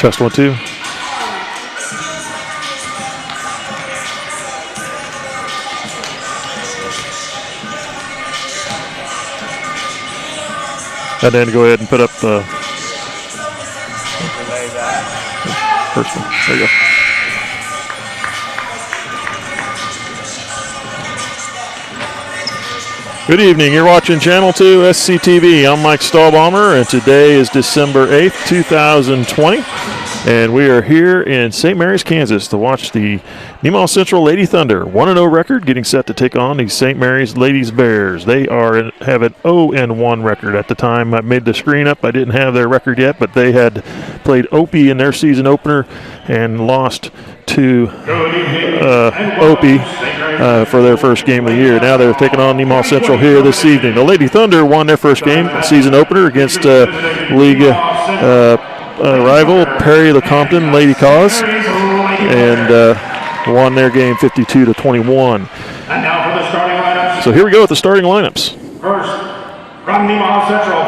Test 1, 2. And then go ahead and put up the first one. There you go. Good evening. You're watching Channel 2 SCTV. I'm Mike Stahlbaumer, and today is December 8th, 2020. And we are here in St. Mary's, Kansas to watch the Nemaha Central Lady Thunder 1-0 record getting set to take on the St. Mary's Ladies Bears. They have an 0-1 record at the time. I made the screen up. I didn't have their record yet, but they had played Opie in their season opener and lost to Opie for their first game of the year. Now they're taking on Nemaha Central here this evening. The Lady Thunder won their first game, season opener, against league rival Perry Lecompton Lady Cause, and won their game 52-21. And now for the starting lineups. So here we go with the starting lineups. First, from Nemaha Central,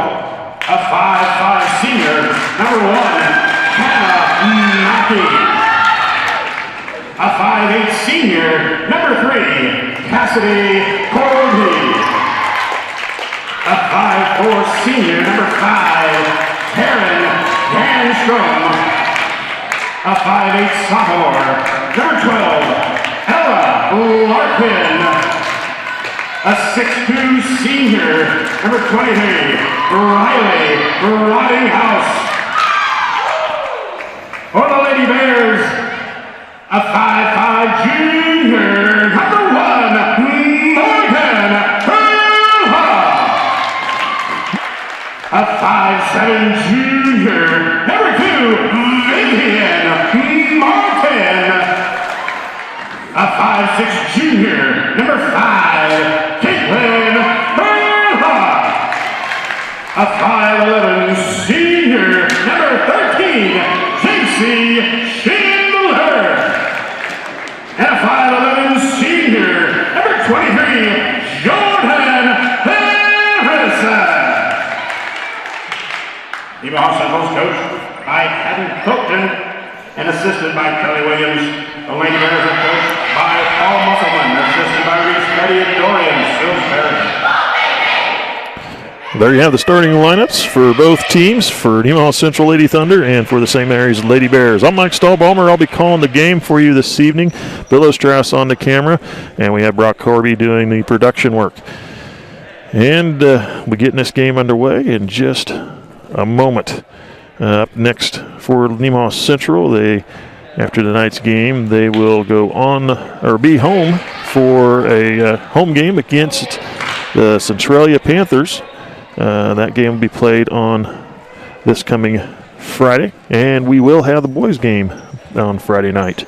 a 5'5" senior, number 1, Hannah Mackey. A 5'8" senior, number 3, Cassidy Colby. A 5'4" senior, number 5, Karen Ganstrom. A 5'8" sophomore, number 12, Ella Larkin. A 6'2" senior, number 23, Riley Rottinghouse. For the Lady Bears, a 5'5" junior, number 1, Morgan Hurlha. A 5'7" junior, number 2, Vivian Martin. A 5'6" junior, number 5, Caitlin Hurlha. A 5'11" senior, number 13, JC Schindler. And a 5'11" senior, number 23, Jordan Harrison. Nemaha Central's coached by Adam Colton and assisted by Kelly Williams. The Lady Bears are coached by Paul Musselman, assisted by Reese Petty and Dorian Silsbury. There you have the starting lineups for both teams, for Nemaha Central Lady Thunder and for the St. Mary's Lady Bears. I'm Mike Stahlbaumer. I'll be calling the game for you this evening. Bill Strauss on the camera, and we have Brock Corby doing the production work. And we're getting this game underway in just a moment. Up next for Nemaha Central, after tonight's game, they will go on or be home for a home game against the Centralia Panthers. That game will be played on this coming Friday, and we will have the boys' game on Friday night.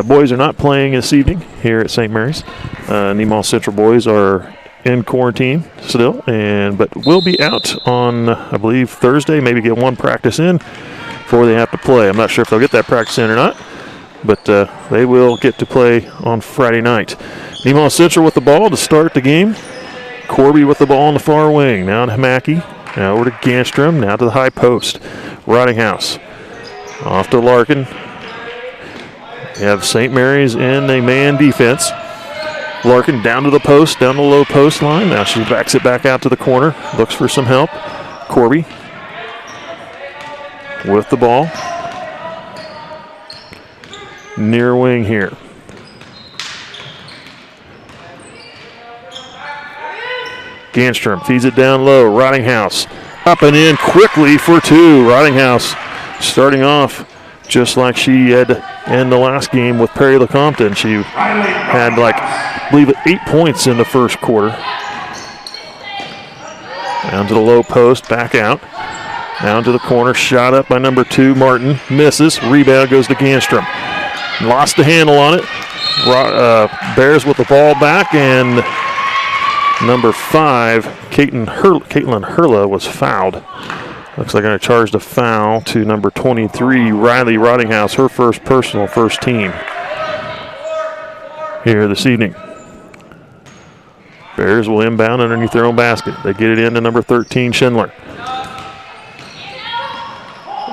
Boys are not playing this evening here at St. Mary's. Nemaha Central boys are in quarantine still, but will be out on, I believe, Thursday, maybe get one practice in before they have to play. I'm not sure if they'll get that practice in or not, but they will get to play on Friday night. Nemaha Central with the ball to start the game. Corby with the ball on the far wing. Now to Mackey. Now over to Ganstrom. Now to the high post. Rottinghouse. Off to Larkin. We have St. Mary's in a man defense. Larkin down to the post, down the low post line. Now she backs it back out to the corner. Looks for some help. Corby with the ball. Near wing here. Ganstrom feeds it down low. Rottinghouse up and in quickly for 2. Rottinghouse starting off just like she had in the last game with Perry Lecompton. She had, I believe, 8 points in the first quarter. Down to the low post, back out. Down to the corner, shot up by number 2, Martin. Misses. Rebound goes to Ganstrom. Lost the handle on it. Bears with the ball back, and number 5, Caitlin Hurlha, was fouled. Looks like they're going to charge the foul to number 23, Riley Rottinghouse, her first team here this evening. Bears will inbound underneath their own basket. They get it into number 13, Schindler.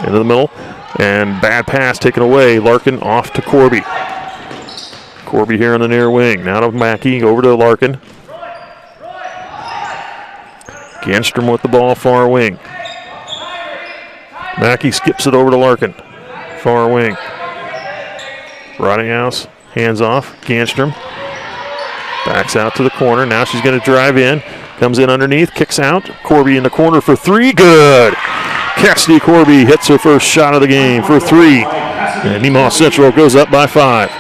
Into the middle. And bad pass taken away. Larkin off to Corby. Corby here on the near wing. Now to Mackey, over to Larkin. Ganstrom with the ball, far wing. Mackey skips it over to Larkin. Far wing. Rottinghouse, hands off. Ganstrom backs out to the corner. Now she's going to drive in. Comes in underneath, kicks out. Corby in the corner for three. Good. Cassidy Corby hits her first shot of the game for three. And Nemaha Central goes up by 5.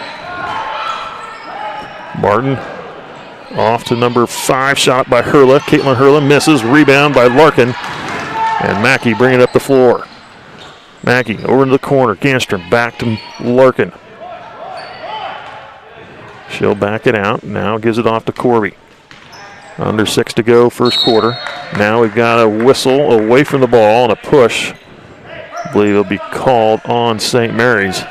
Martin off to number 5. Shot by Hurla. Caitlin Hurla misses. Rebound by Larkin. And Mackey bringing it up the floor. Mackey over to the corner. Ganstrom back to Larkin. She'll back it out. Now gives it off to Corby. Under 6 to go, first quarter. Now we've got a whistle away from the ball and a push. I believe it'll be called on St. Mary's.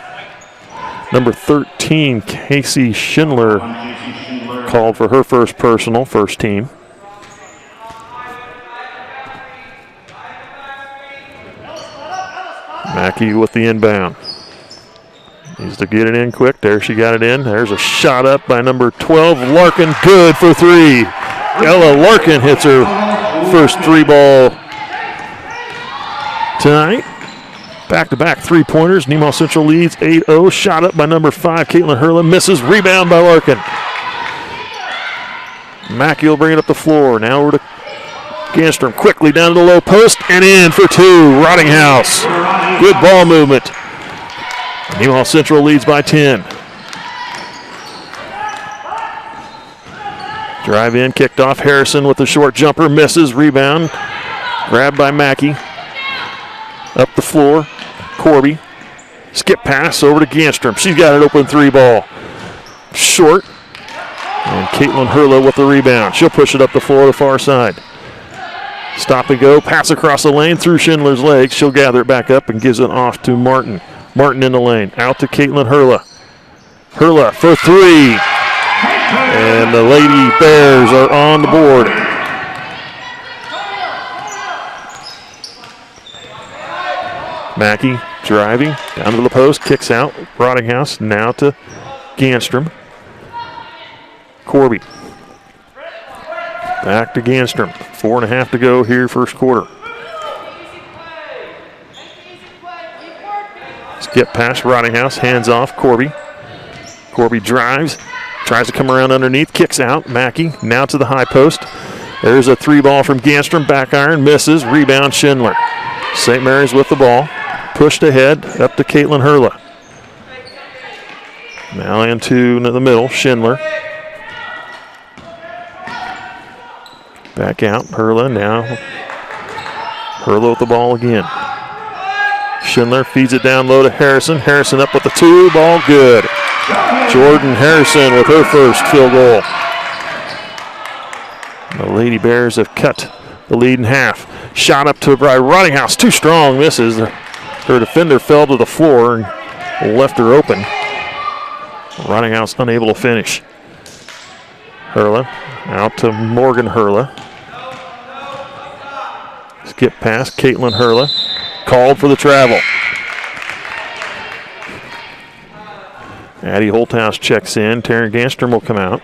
Number 13, Casey Schindler, called for her first personal, first team. Mackey with the inbound. Needs to get it in quick. There she got it in. There's a shot up by number 12, Larkin. Good for 3. Ella Larkin hits her first 3-ball tonight. Back-to-back 3-pointers. Nemaha Central leads 8-0. Shot up by number 5, Caitlin Hurla. Misses. Rebound by Larkin. Mackey will bring it up the floor. Now over to Ganstrom. Quickly down to the low post and in for 2. Rottinghouse. Good ball movement. Nemaha Central leads by 10. Drive in, kicked off. Harrison with the short jumper, misses. Rebound, grabbed by Mackey. Up the floor, Corby. Skip pass over to Ganstrom. She's got an open 3-ball. Short. And Caitlin Hurla with the rebound. She'll push it up the floor to the far side. Stop and go, pass across the lane through Schindler's legs. She'll gather it back up and gives it off to Martin. Martin in the lane, out to Caitlin Hurla. Hurla for 3. And the Lady Bears are on the board. Mackey driving down to the post, kicks out. Rottinghouse now to Ganstrom. Corby. Back to Ganstrom. 4.5 to go here, first quarter. Skip past Rottinghouse, hands off Corby. Corby drives, tries to come around underneath, kicks out. Mackey now to the high post. There's a 3-ball from Ganstrom, back iron, misses. Rebound Schindler. St. Mary's with the ball. Pushed ahead, up to Caitlin Hurla. Now into the middle, Schindler. Back out, Hurla now. Hurla with the ball again. Schindler feeds it down low to Harrison. Harrison up with the 2-ball, good. Jordan Harrison with her first field goal. The Lady Bears have cut the lead in half. Shot up to Rottinghouse, too strong, misses. Her defender fell to the floor and left her open. Rottinghouse unable to finish. Hurla out to Morgan Hurla. Skip past Caitlin Hurla. Called for the travel. Addie Holthouse checks in. Taryn Ganstrom will come out.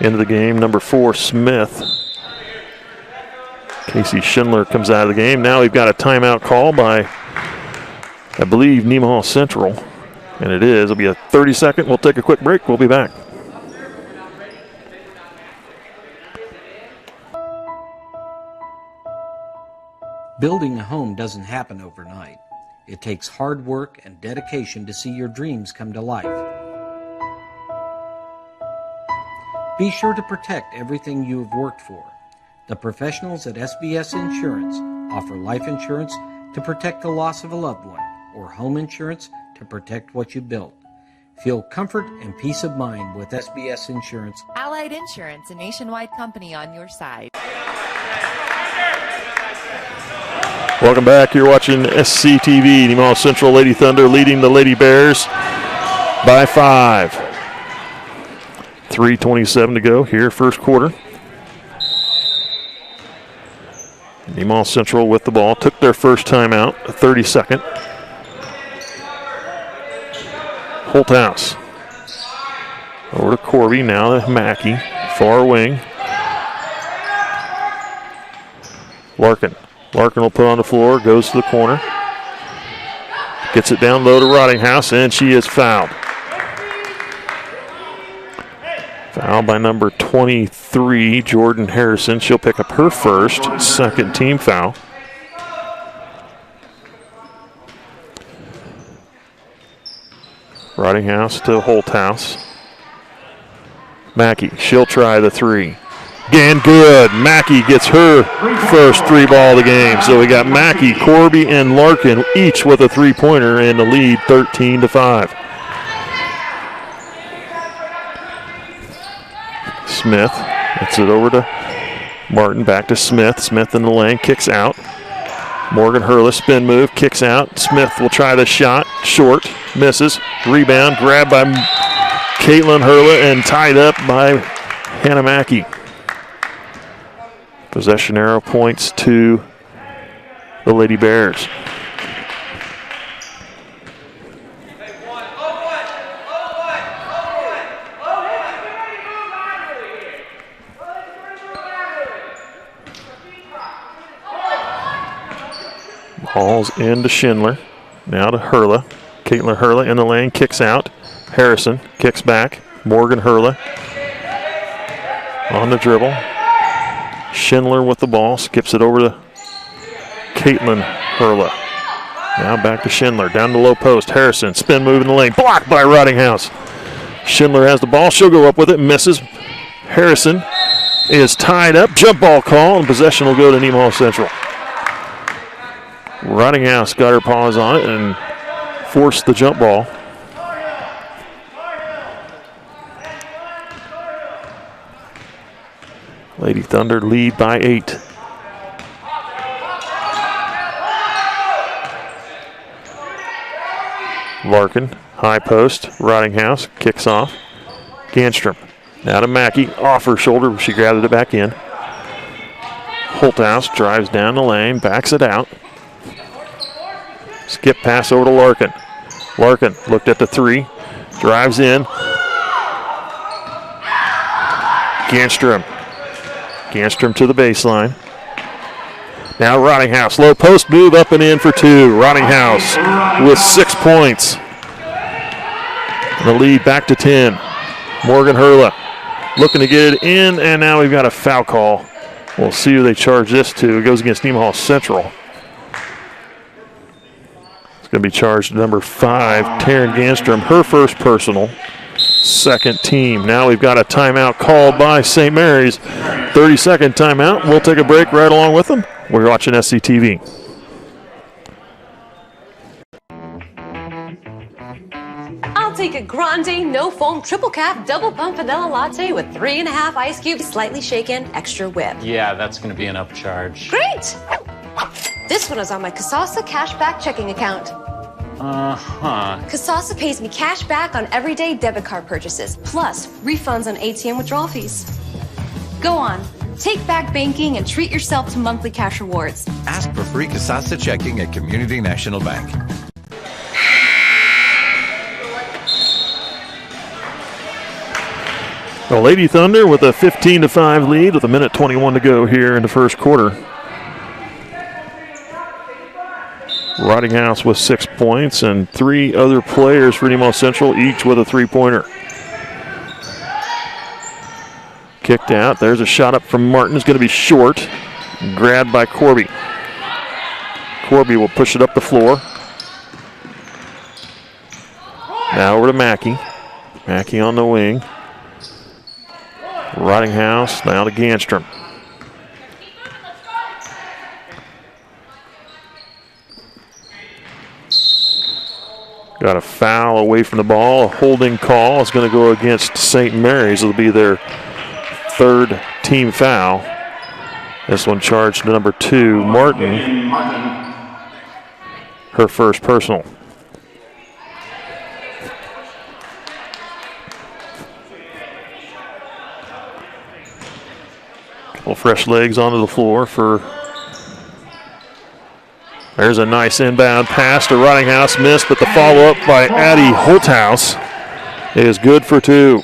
Into the game, number 4, Smith. Casey Schindler comes out of the game. Now we've got a timeout call by, I believe, Nemaha Central. And it is. It'll be a 30-second. We'll take a quick break. We'll be back. Building a home doesn't happen overnight. It takes hard work and dedication to see your dreams come to life. Be sure to protect everything you have worked for. The professionals at SBS Insurance offer life insurance to protect the loss of a loved one, or home insurance to protect what you built. Feel comfort and peace of mind with SBS Insurance. Allied Insurance, a nationwide company on your side. Welcome back. You're watching SCTV. Nemaha Central Lady Thunder leading the Lady Bears by 5. 3:27 to go here, first quarter. Nemaha Nemaha Central with the ball. Took their first timeout, a 30-second. Holthouse. Over to Corby, now to Mackey. Far wing. Larkin. Larkin will put on the floor, goes to the corner. Gets it down low to Rottinghouse, and she is fouled. Fouled by number 23, Jordan Harrison. She'll pick up her first, second team foul. Rottinghouse to Holthouse. Mackey, she'll try the three. Again, good. Mackey gets her first three ball of the game. So we got Mackey, Corby, and Larkin each with a three-pointer in the lead, 13-5. Smith gets it over to Martin, back to Smith. Smith in the lane, kicks out. Morgan Hurla, spin move, kicks out. Smith will try the shot, short, misses. Rebound, grabbed by Caitlin Hurla and tied up by Hannah Mackey. Possession arrow points to the Lady Bears. Ball's into Schindler. Now to Hurla. Caitlin Hurla in the lane, kicks out. Harrison kicks back. Morgan Hurla on the dribble. Schindler with the ball, skips it over to Caitlin Hurla. Now back to Schindler, down the low post. Harrison, spin move in the lane, blocked by Rottinghouse. Schindler has the ball, she'll go up with it, misses. Harrison is tied up, jump ball call, and possession will go to Nemaha Central. Rottinghouse got her paws on it and forced the jump ball. Lady Thunder lead by 8. Larkin, high post, Rottinghouse, kicks off. Ganstrom, now to Mackey, off her shoulder, she gathered it back in. Holthouse drives down the lane, backs it out. Skip pass over to Larkin. Larkin looked at the three, drives in. Ganstrom to the baseline. Now Rottinghouse, low post move up and in for two. Rottinghouse with 6 points. The lead back to 10. Morgan Hurla looking to get it in, and now we've got a foul call. We'll see who they charge this to. It goes against Nemaha Central. It's going to be charged to number 5, Taryn Ganstrom, her first personal. Second team. Now we've got a timeout called by St. Mary's. 30-second timeout. We'll take a break right along with them. We're watching SCTV. I'll take a grande, no foam, triple cap, double pump vanilla latte with 3.5 ice cubes, slightly shaken, extra whip. Yeah, that's going to be an upcharge. Great! This one is on my Kasasa cashback checking account. Kasasa pays me cash back on everyday debit card purchases, plus refunds on ATM withdrawal fees. Go on, take back banking and treat yourself to monthly cash rewards. Ask for free Kasasa checking at Community National Bank. The Lady Thunder with a 15-5 lead with 1:21 to go here in the first quarter. Rottinghouse with 6 points and 3 other players for Nemaha Central, each with a three-pointer. Kicked out. There's a shot up from Martin. It's going to be short. Grabbed by Corby. Corby will push it up the floor. Now over to Mackey. Mackey on the wing. Rottinghouse now to Ganstrom. Got a foul away from the ball. A holding call is going to go against St. Mary's. It'll be their third team foul. This one charged to number 2, Martin. Her first personal. Couple fresh legs onto the floor for There's a nice inbound pass to Rottinghouse, missed, but the follow-up by Addie Holthouse is good for 2.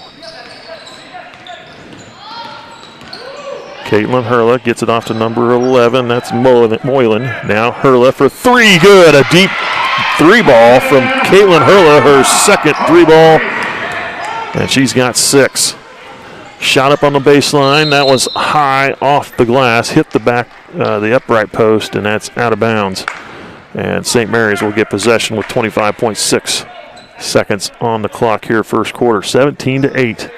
Caitlin Hurla gets it off to number 11. That's Moylan. Now Hurla for 3. Good. A deep 3 ball from Caitlin Hurla, her second 3 ball. And she's got 6. Shot up on the baseline. That was high off the glass. Hit the upright post, and that's out of bounds. And St. Mary's will get possession with 25.6 seconds on the clock here, first quarter. 17-8,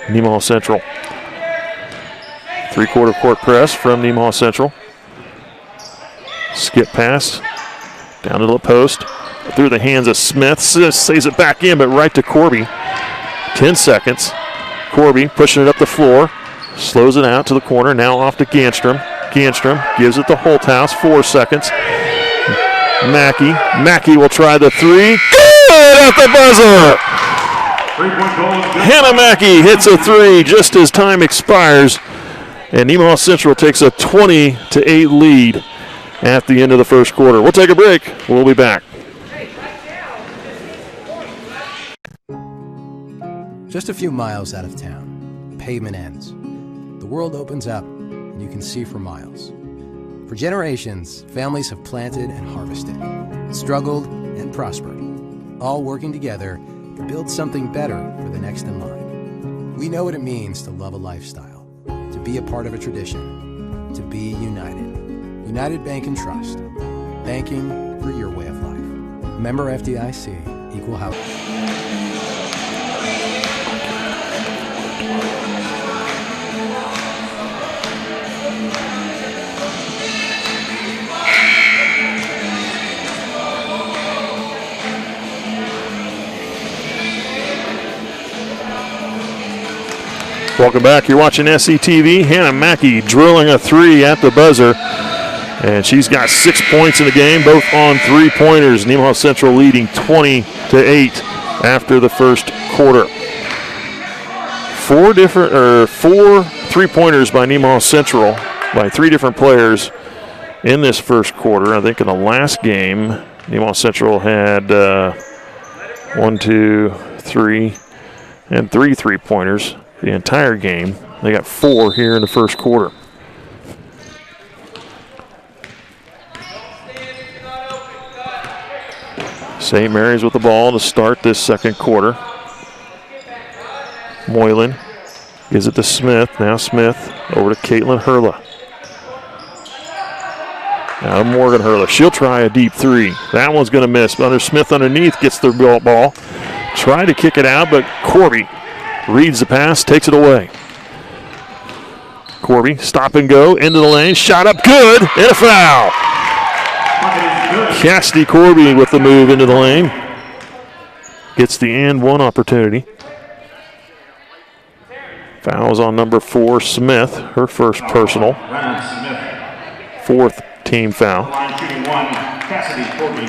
Nemaha Central. 3-quarter court press from Nemaha Central. Skip pass down to the post. Through the hands of Smith. Saves it back in, but right to Corby. 10 seconds. Corby pushing it up the floor. Slows it out to the corner. Now off to Ganstrom. Ganstrom gives it to Holthouse. 4 seconds. Mackey will try the 3. Good at the buzzer! Hannah Mackey hits a 3 just as time expires. And Nemaha Central takes a 20-8 lead at the end of the first quarter. We'll take a break. We'll be back. Just a few miles out of town, the pavement ends. The world opens up, and you can see for miles. For generations, families have planted and harvested, struggled and prospered, all working together to build something better for the next in line. We know what it means to love a lifestyle, to be a part of a tradition, to be united. United Bank and Trust, banking for your way of life. Member FDIC, equal housing. Welcome back. You're watching SCTV. Hannah Mackey drilling a 3 at the buzzer. And she's got 6 points in the game, both on 3-pointers. Nemaha Central leading 20-8 after the first quarter. 4 3-pointers by Nemaha Central by 3 different players in this first quarter. I think in the last game, Nemaha Central had 1, 2, 3, and 3 3-pointers. The entire game. They got 4 here in the first quarter. St. Mary's with the ball to start this second quarter. Moylan gives it to Smith. Now Smith over to Caitlin Hurla. Now to Morgan Hurla. She'll try a deep 3. That one's going to miss. Smith underneath gets the ball. Try to kick it out, but Corby reads the pass, takes it away. Corby, stop and go, into the lane, shot up, good, and a foul. Cassidy Corby with the move into the lane. Gets the and one opportunity. Fouls on number 4, Smith, her first personal. 4th team foul. Line shooting 1, Cassidy Corby.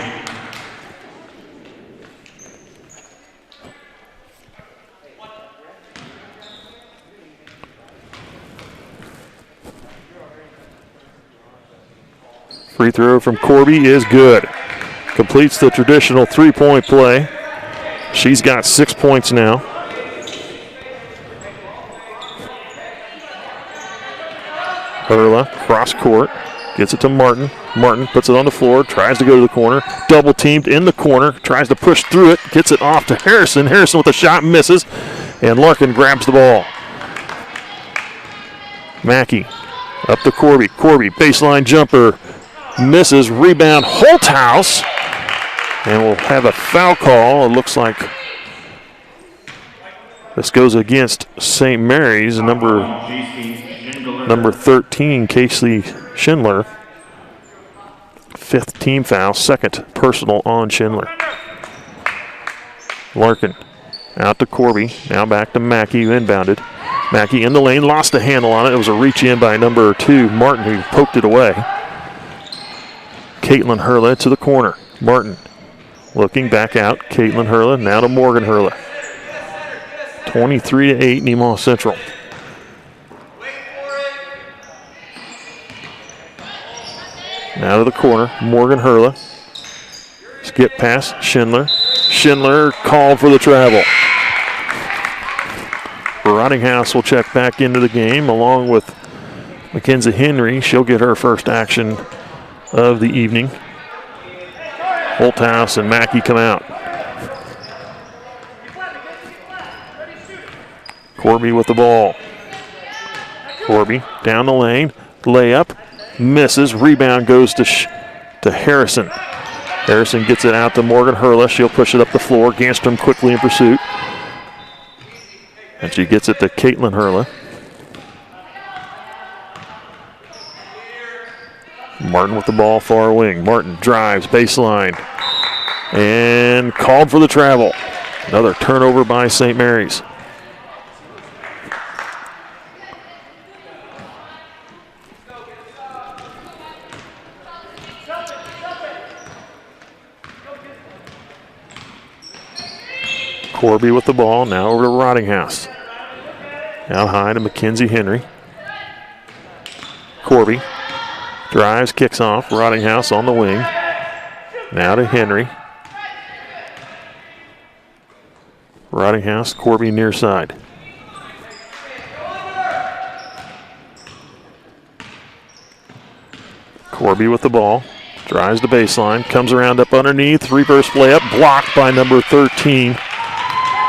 Free throw from Corby is good. Completes the traditional 3-point play. She's got 6 points now. Hurla, cross court, gets it to Martin. Martin puts it on the floor, tries to go to the corner. Double teamed in the corner, tries to push through it, gets it off to Harrison. Harrison with a shot, misses, and Larkin grabs the ball. Mackey up to Corby. Corby, baseline jumper. Misses, rebound, Holthouse, and we'll have a foul call. It looks like this goes against St. Mary's, number 13, Casey Schindler. 5th team foul, 2nd personal on Schindler. Larkin out to Corby, now back to Mackey, who inbounded. Mackey in the lane, lost a handle on it. It was a reach in by number 2, Martin, who poked it away. Caitlin Hurla to the corner. Martin looking back out. Caitlin Hurla now to Morgan Hurla. 23-8 Nemaha Central. Now to the corner, Morgan Hurla. Skip past Schindler. Schindler called for the travel. Rottinghouse will check back into the game along with Mackenzie Henry. She'll get her first action of the evening. Holthouse and Mackey come out. Corby with the ball. Corby down the lane. Layup. Misses. Rebound goes to Harrison. Harrison gets it out to Morgan Hurla. She'll push it up the floor. Ganstrom quickly in pursuit. And she gets it to Caitlin Hurla. Martin with the ball, far wing. Martin drives, baseline. And called for the travel. Another turnover by St. Mary's. Corby with the ball, now over to Rottinghouse. Out high to Mackenzie Henry. Corby drives, kicks off. Rottinghouse on the wing. Now to Henry. Rottinghouse, Corby near side. Corby with the ball. Drives the baseline. Comes around up underneath. Reverse layup. Blocked by number 13.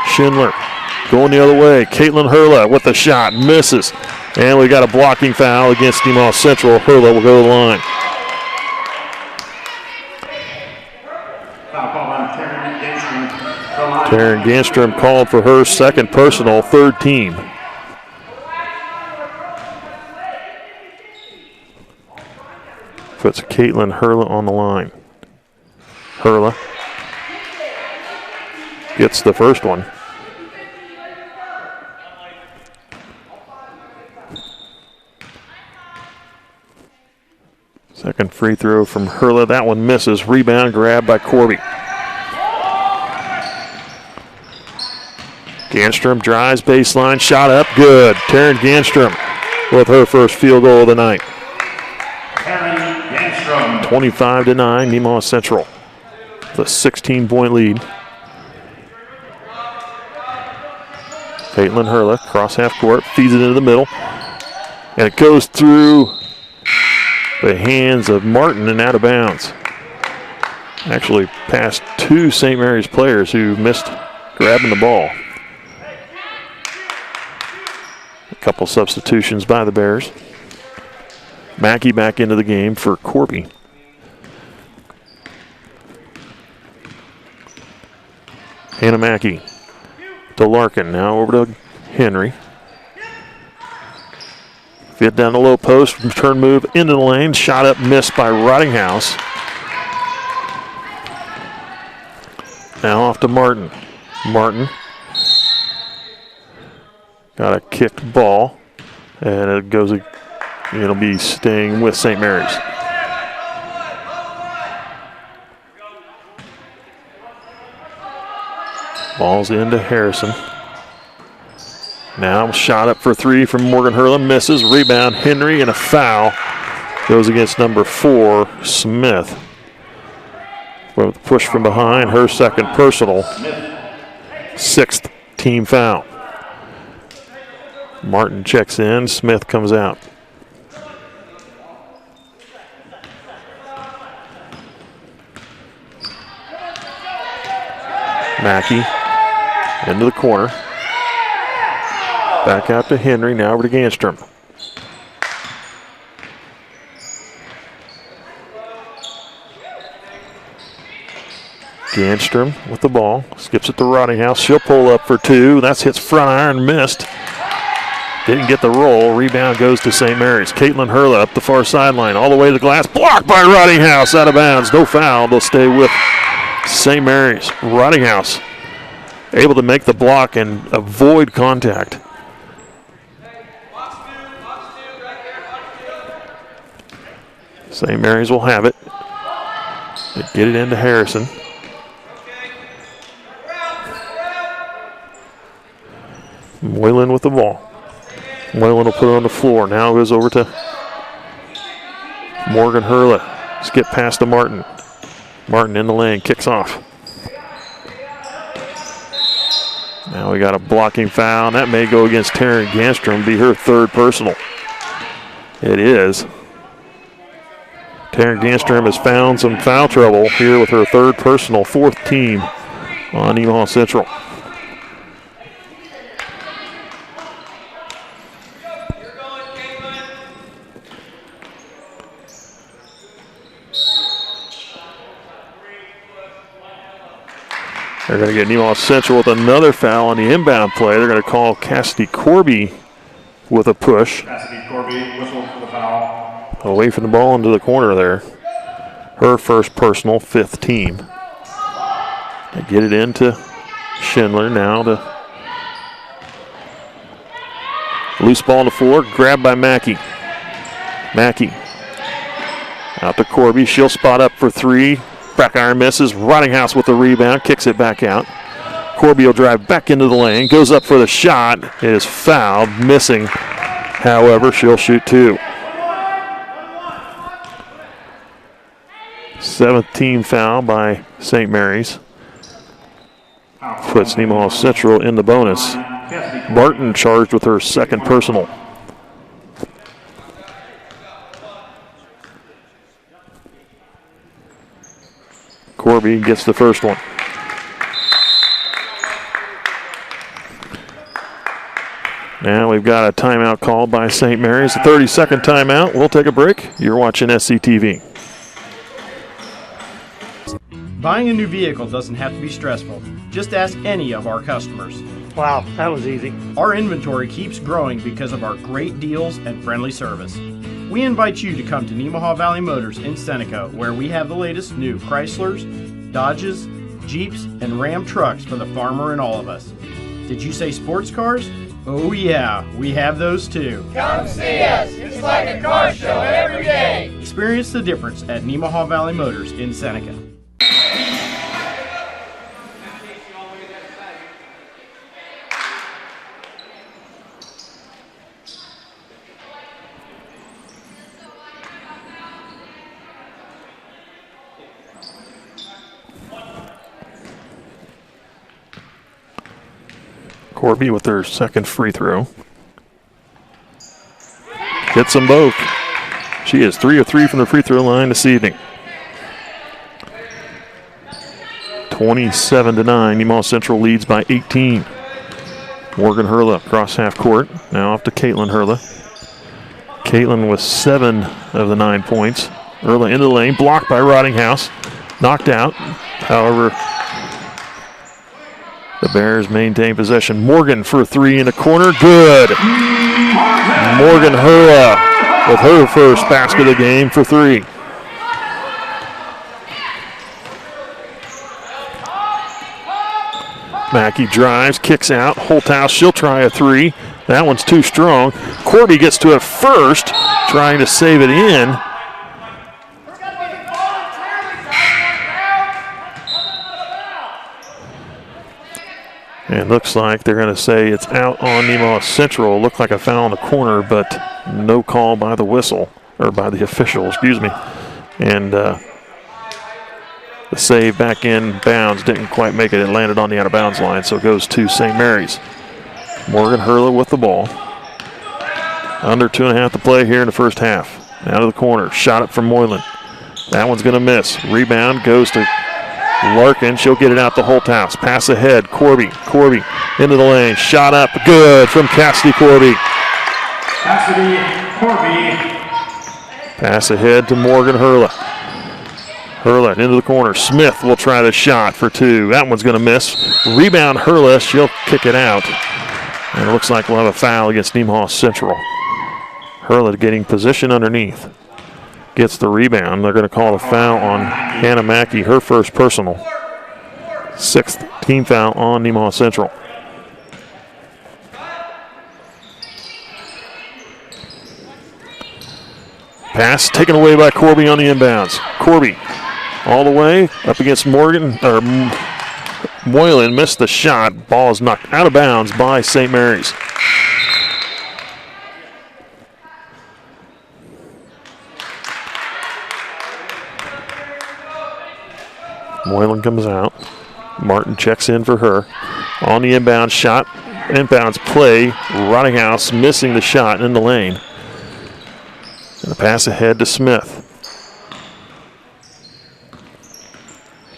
Schindler going the other way. Caitlin Hurla with the shot. Misses. And we got a blocking foul against Nemaha Central. Hurla will go to the line. Taryn Ganstrom called for her second personal, third team. Puts Caitlin Hurla on the line. Hurla gets the first one. Second free throw from Hurla. That one misses. Rebound grab by Corby. Ganstrom drives baseline. Shot up. Good. Taryn Ganstrom with her first field goal of the night. 25-9, Nemaha Central. The 16-point lead. Caitlin Hurla, cross half court, feeds it into the middle. And it goes through the hands of Martin and out of bounds. Actually past two St. Mary's players who missed grabbing the ball. A couple substitutions by the Bears. Mackey back into the game for Corby. Hannah Mackey to Larkin. Now over to Henry. Fit down the low post. Turn move into the lane. Shot up, missed by Rottinghouse. Now off to Martin. Martin got a kicked ball. And it goes. It'll be staying with St. Mary's. Ball's into Harrison. Now shot up for three from Morgan Hurla. Misses. Rebound Henry and a foul. Goes against number 4, Smith. With a push from behind. Her second personal. 6th team foul. Martin checks in. Smith comes out. Mackey into the corner. Back out to Henry, now over to Ganstrom. Ganstrom with the ball, skips it to Rottinghouse. She'll pull up for two. That's hits front iron, missed. Didn't get the roll. Rebound goes to St. Mary's. Caitlin Hurla up the far sideline, all the way to the glass. Blocked by Rottinghouse, out of bounds. No foul. They'll stay with St. Mary's. Rottinghouse able to make the block and avoid contact. St. Mary's will have it. They get it into Harrison. Moylan with the ball. Moylan will put it on the floor. Now goes over to Morgan Hurla. Skip pass to Martin. Martin in the lane, kicks off. Now we got a blocking foul, and that may go against Taryn Ganstrom, be her third personal. It is. Taryn Ganstrom has found some foul trouble here with her third personal, fourth team on Nemaha Central. They're going to get Nemaha Central with another foul on the inbound play. They're going to call Cassidy Corby with a push. Cassidy Corby whistled for the foul. Away from the ball into the corner there. Her first personal, fifth team. They get it into Schindler now. Loose ball on the floor, grabbed by Mackey. Mackey out to Corby. She'll spot up for three. Back iron misses. Rottinghouse with the rebound, kicks it back out. Corby will drive back into the lane, goes up for the shot. It is fouled, missing. However, she'll shoot two. Seventh team foul by St. Mary's. Puts Nemaha Central in the bonus. Martin charged with her second personal. Corby gets the first one. Now we've got a timeout called by St. Mary's, a 30-second timeout. We'll take a break. You're watching SCTV. Buying a new vehicle doesn't have to be stressful. Just ask any of our customers. Wow, that was easy. Our inventory keeps growing because of our great deals and friendly service. We invite you to come to Nemaha Valley Motors in Seneca, where we have the latest new Chryslers, Dodges, Jeeps, and Ram trucks for the farmer and all of us. Did you say sports cars? Oh yeah, we have those too. Come see us. It's like a car show every day. Experience the difference at Nemaha Valley Motors in Seneca. Corby with her second free throw. Hits them both. She is 3 of 3 from the free throw line this evening. 27-9. Nemaha Central leads by 18. Morgan Hurla across half court. Now off to Caitlin Hurla. Caitlin with 7 of the 9 points. Hurla into the lane, blocked by Rottinghouse. Knocked out. However, the Bears maintain possession. Morgan for three in the corner. Good. Morgan Hurla with her first basket of the game for three. Mackey drives, kicks out. Holthouse, she'll try a three. That one's too strong. Corby gets to it first, trying to save it in. And looks like they're going to say it's out on Nemaha Central. Looked like a foul in the corner, but no call by the whistle, or by the official, excuse me. And the save back in bounds didn't quite make it. It landed on the out of bounds line, so it goes to St. Mary's. Morgan Hurla with the ball. Under 2.5 to play here in the first half. Out of the corner, shot up from Moylan. That one's going to miss. Rebound goes to Larkin. She'll get it out to Holthouse. Pass ahead. Corby into the lane. Shot up. Good from Cassidy Corby. Cassidy Corby. Pass ahead to Morgan Hurla. Hurla into the corner. Smith will try the shot for two. That one's going to miss. Rebound Hurla. She'll kick it out. And it looks like we'll have a foul against Nemaha Central. Hurla getting position underneath. Gets the rebound. They're going to call a foul on Hannah Mackey, her first personal. Sixth team foul on Nemaha Central. Pass taken away by Corby on the inbounds. Corby all the way up against Morgan, or Moylan missed the shot. Ball is knocked out of bounds by St. Mary's. Moylan comes out. Martin checks in for her. On the inbound shot, inbounds play. Rottinghouse missing the shot in the lane. And the pass ahead to Smith.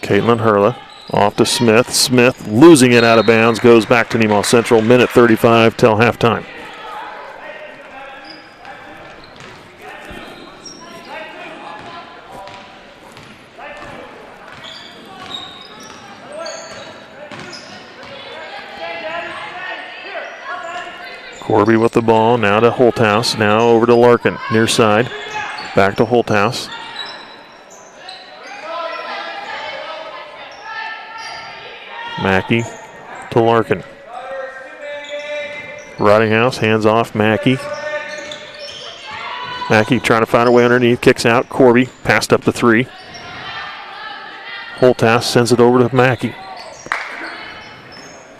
Caitlin Hurla off to Smith. Smith losing it out of bounds, goes back to Nemaha Central. Minute 35 till halftime. Corby with the ball, now to Holthouse, now over to Larkin, near side. Back to Holthouse. Mackey to Larkin. Rottinghouse, hands off Mackey. Mackey trying to find a way underneath, kicks out. Corby passed up the three. Holthouse sends it over to Mackey.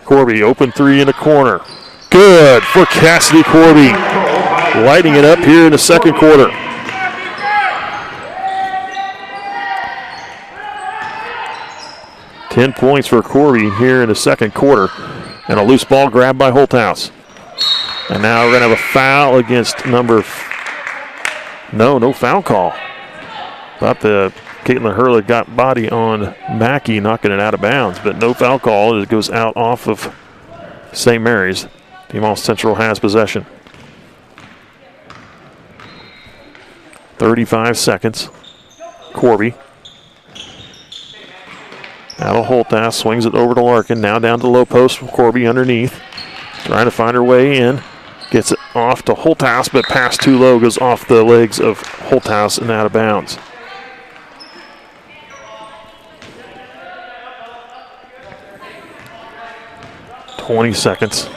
Corby, open three in the corner. Good for Cassidy Corby. Lighting it up here in the second quarter. Ten points for Corby here in the second quarter. And a loose ball grabbed by Holthouse. And now we're going to have a foul against no foul call. Thought the Caitlin Hurley got body on Mackey, knocking it out of bounds, but no foul call. It goes out off of St. Mary's. Nemaha Central has possession. 35 seconds. Corby. Now to Holthouse, swings it over to Larkin. Now down to the low post from Corby underneath. Trying to find her way in. Gets it off to Holthouse, but pass too low, goes off the legs of Holthouse and out of bounds. .20 seconds.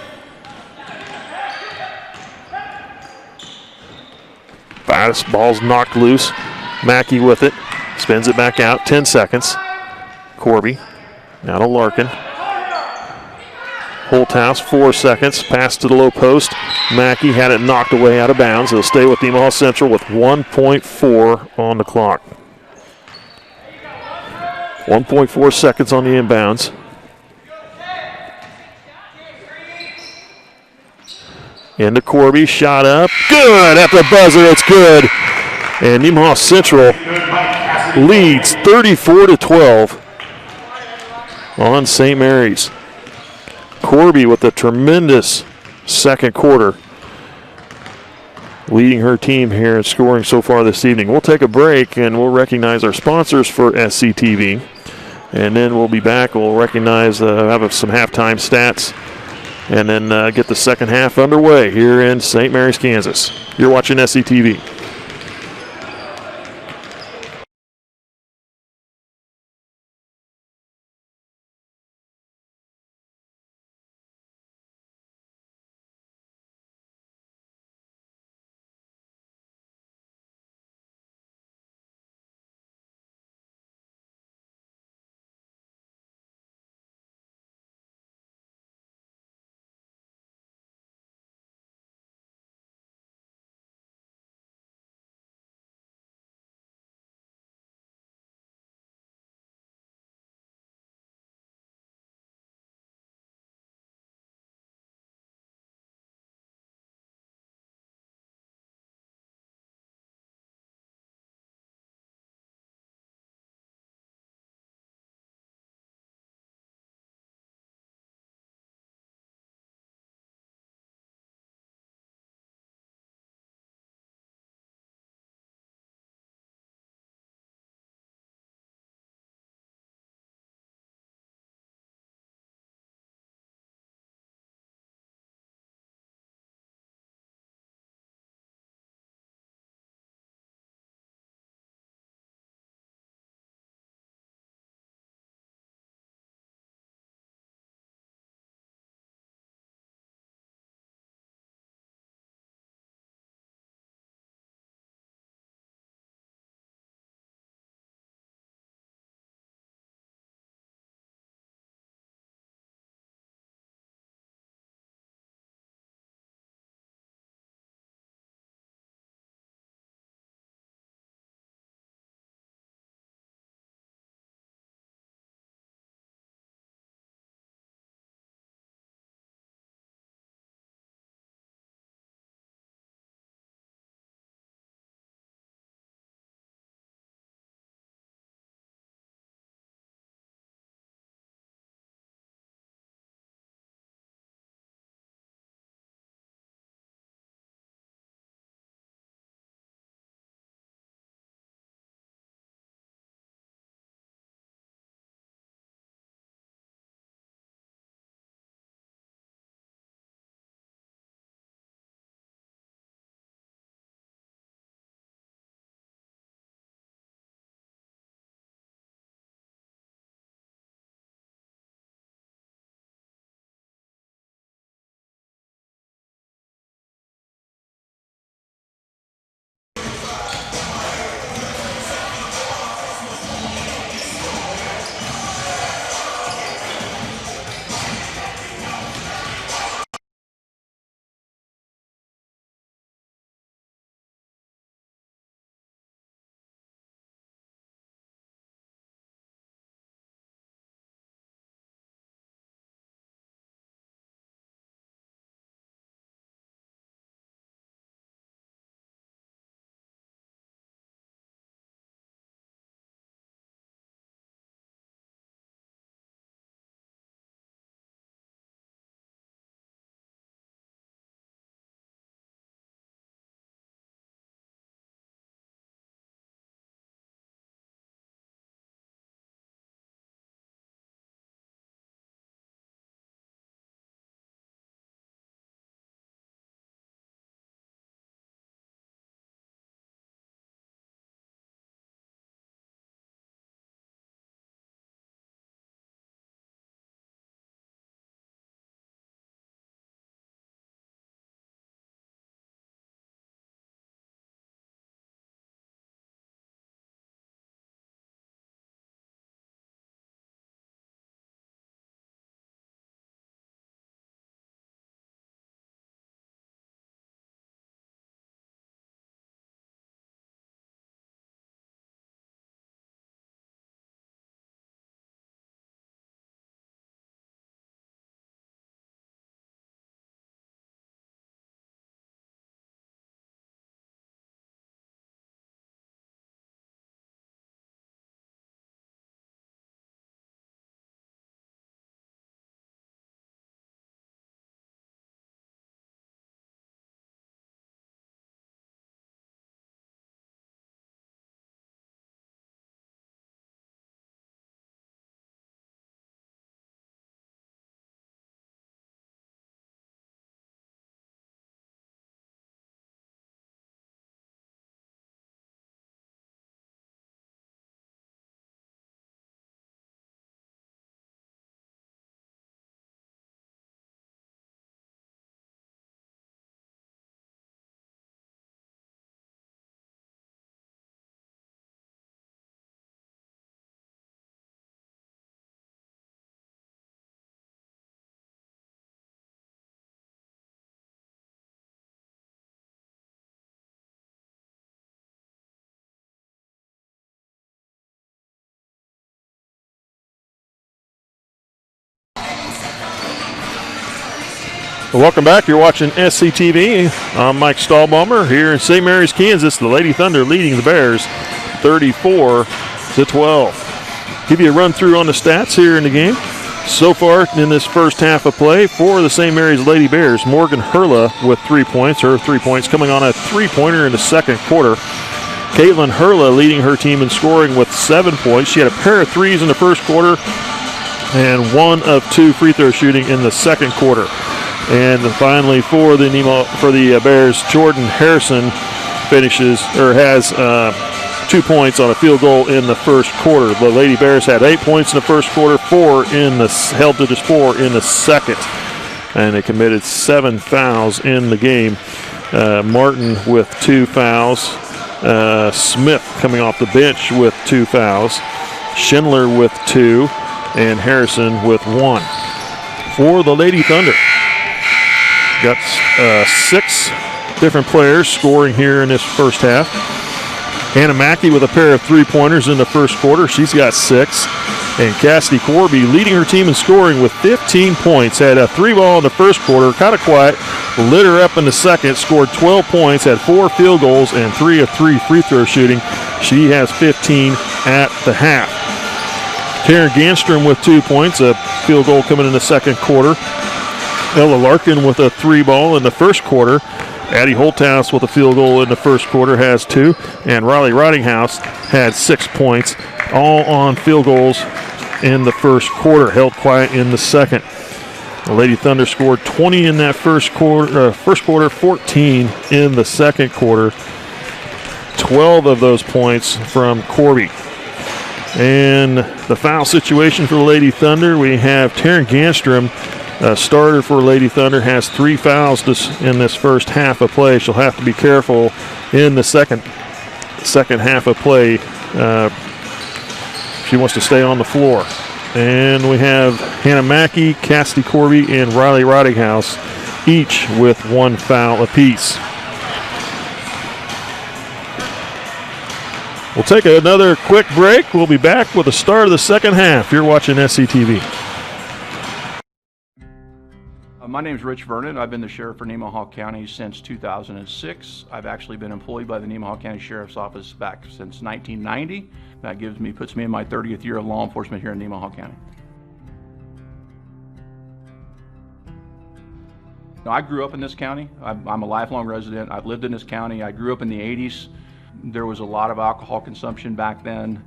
Ball's knocked loose. Mackey with it. Spins it back out. 10 seconds. Corby. Now to Larkin. Holthouse, 4 seconds. Pass to the low post. Mackey had it knocked away out of bounds. It'll stay with Nemaha Central with 1.4 on the clock. 1.4 seconds on the inbounds. Into Corby, shot up. Good at the buzzer, it's good. And Nemaha Central leads 34-12 on St. Mary's. Corby with a tremendous second quarter, leading her team here and scoring so far this evening. We'll take a break and we'll recognize our sponsors for SCTV. And then we'll be back. We'll recognize, have some halftime stats, and then get the second half underway here in St. Mary's, Kansas. You're watching SCTV. Welcome back. You're watching SCTV. I'm Mike Stahlbaumer here in St. Mary's, Kansas. The Lady Thunder leading the Bears 34-12. Give you a run through on the stats here in the game. So far in this first half of play for the St. Mary's Lady Bears, Morgan Hurla with 3 points. Her 3 points coming on a three-pointer in the second quarter. Caitlin Hurla leading her team in scoring with 7 points. She had a pair of threes in the first quarter and 1 of 2 free throw shooting in the second quarter. And finally, for the Bears, Jordan Harrison has 2 points on a field goal in the first quarter. The Lady Bears had 8 points in the first quarter, held to just 4 in the second, and they committed 7 fouls in the game. Martin with 2 fouls, Smith coming off the bench with 2 fouls, Schindler with 2, and Harrison with 1. For the Lady Thunder, got 6 different players scoring here in this first half. Hannah Mackey with a pair of 3-pointers in the first quarter. She's got 6. And Cassidy Corby leading her team in scoring with 15 points. Had a 3-ball in the first quarter, kind of quiet. Lit her up in the second, scored 12 points, had 4 field goals and 3 of 3 free throw shooting. She has 15 at the half. Taryn Ganstrom with 2 points, a field goal coming in the second quarter. Ella Larkin with a 3-ball in the first quarter. Addie Holthouse with a field goal in the first quarter has 2. And Riley Ridinghouse had 6 points, all on field goals in the first quarter. Held quiet in the second. The Lady Thunder scored 20 in that first quarter, 14 in the second quarter. 12 of those points from Corby. And the foul situation for the Lady Thunder, we have Taryn Ganstrom, starter for Lady Thunder, has 3 fouls in this first half of play. She'll have to be careful in the second half of play. She wants to stay on the floor. And we have Hannah Mackey, Cassidy Corby, and Riley Ridinghouse, each with 1 foul apiece. We'll take another quick break. We'll be back with the start of the second half. You're watching SCTV. My name is Rich Vernon. I've been the sheriff for Nemaha County since 2006. I've actually been employed by the Nemaha County Sheriff's Office back since 1990. That puts me in my 30th year of law enforcement here in Nemaha County. Now, I grew up in this county. I'm a lifelong resident. I've lived in this county. I grew up in the 80s. There was a lot of alcohol consumption back then.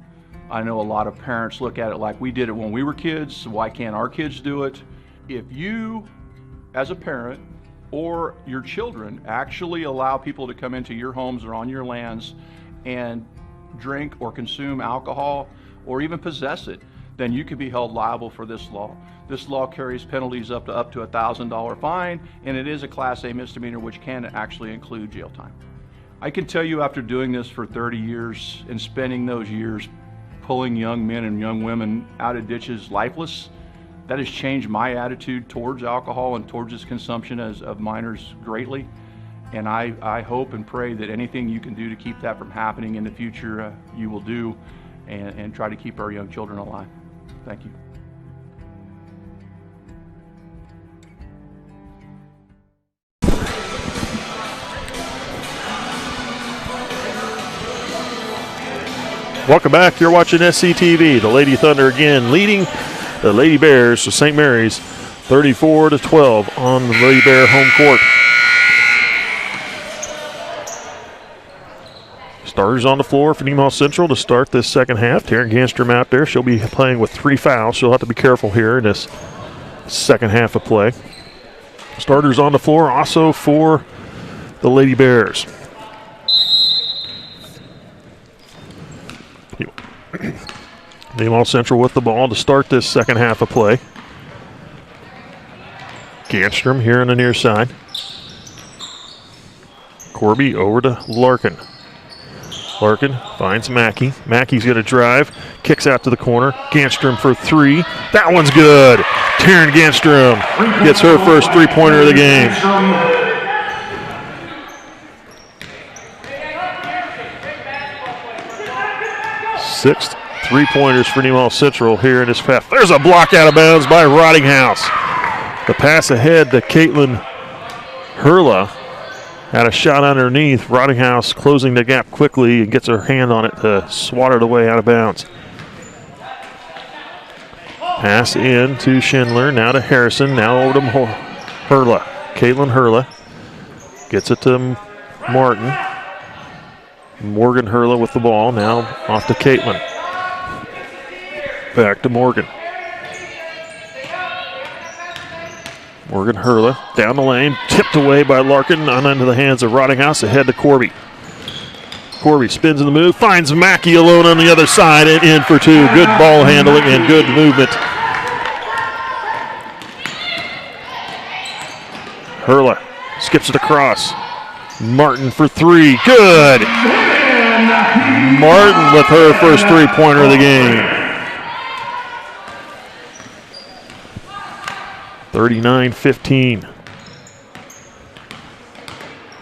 I know a lot of parents look at it like we did it when we were kids, so why can't our kids do it? If you, as a parent, or your children actually allow people to come into your homes or on your lands and drink or consume alcohol or even possess it, then you could be held liable for this law. This law carries penalties up to a $1,000 fine, and it is a Class A misdemeanor, which can actually include jail time. I can tell you, after doing this for 30 years and spending those years pulling young men and young women out of ditches lifeless, that has changed my attitude towards alcohol and towards its consumption of minors greatly. And I hope and pray that anything you can do to keep that from happening in the future, you will do, and try to keep our young children alive. Thank you. Welcome back. You're watching SCTV. The Lady Thunder again leading the Lady Bears to St. Mary's 34-12 on the Lady Bear home court. Starters on the floor for Nemaha Central to start this second half. Taryn Ganstrom out there. She'll be playing with 3 fouls. She'll have to be careful here in this second half of play. Starters on the floor also for the Lady Bears. Nemaha Central with the ball to start this second half of play. Ganstrom here on the near side. Corby over to Larkin. Larkin finds Mackey. Mackey's going to drive. Kicks out to the corner. Ganstrom for 3. That one's good. Taryn Ganstrom gets her first 3-pointer of the game. Sixth 3-pointers for Nemaha Central here in this half. There's a block out of bounds by Ridinghouse. The pass ahead to Caitlin Hurla had a shot underneath. Rottinghouse closing the gap quickly and gets her hand on it to swat it away out of bounds. Pass in to Schindler, now to Harrison, now over to Hurla. Caitlin Hurla gets it to Martin. Morgan Hurla with the ball, now off to Caitlin. Back to Morgan. Morgan Hurla down the lane, tipped away by Larkin, on into the hands of Rottinghouse, ahead to Corby. Corby spins in the move, finds Mackey alone on the other side, and in for two. Good ball handling and good movement. Hurla skips it across. Martin for three, good! Martin with her first three-pointer of the game. 39-15.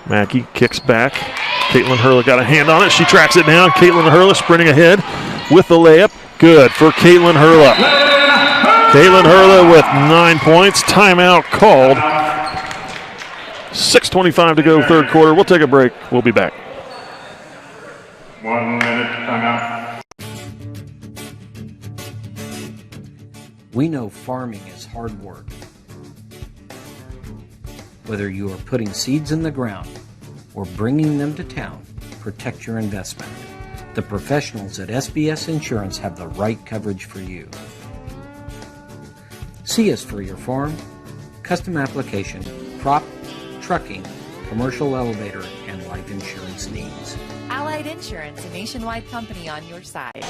Mackey kicks back. Caitlin Hurla got a hand on it. She tracks it down. Caitlin Hurla sprinting ahead with the layup. Good for Caitlin Hurla. Caitlin Hurla with 9 points. Timeout called. 6:25 to go, third quarter. We'll take a break. We'll be back. 1 minute timeout. We know farming is hard work. Whether you are putting seeds in the ground or bringing them to town, protect your investment. The professionals at SBS Insurance have the right coverage for you. See us for your farm, custom application, crop, trucking, commercial elevator, and life insurance needs. Allied Insurance, a nationwide company on your side.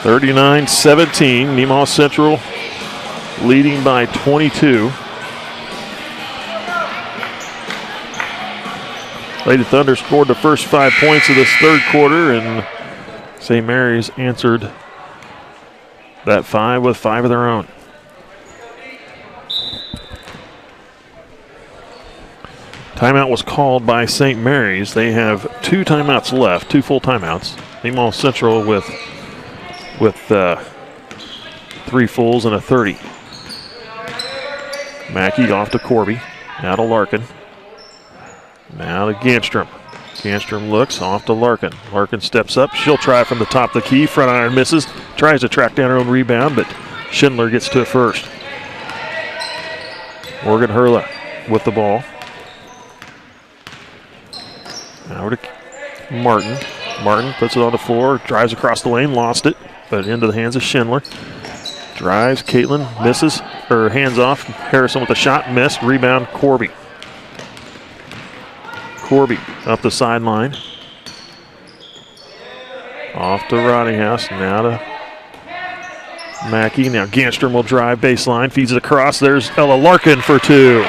(39-17). Nemaha Central leading by 22. Lady Thunder scored the first 5 points of this third quarter, and St. Mary's answered that 5 with 5 of their own. Timeout was called by St. Mary's. They have 2 timeouts left, 2 full timeouts. Nemaha Central with 3 fulls and a 30. Mackey off to Corby, now to Larkin. Now to Ganstrom. Ganstrom looks off to Larkin. Larkin steps up. She'll try from the top of the key. Front iron misses. Tries to track down her own rebound, but Schindler gets to it first. Morgan Hurla with the ball. Now over to Martin. Martin puts it on the floor. Drives across the lane. Lost it, but into the hands of Schindler. Drives. Caitlin misses. Her hands off. Harrison with a shot. Missed. Rebound. Corby. Corby up the sideline. Off to Rottinghouse. Now to Mackey. Now Ganstrom will drive baseline. Feeds it across. There's Ella Larkin for 2.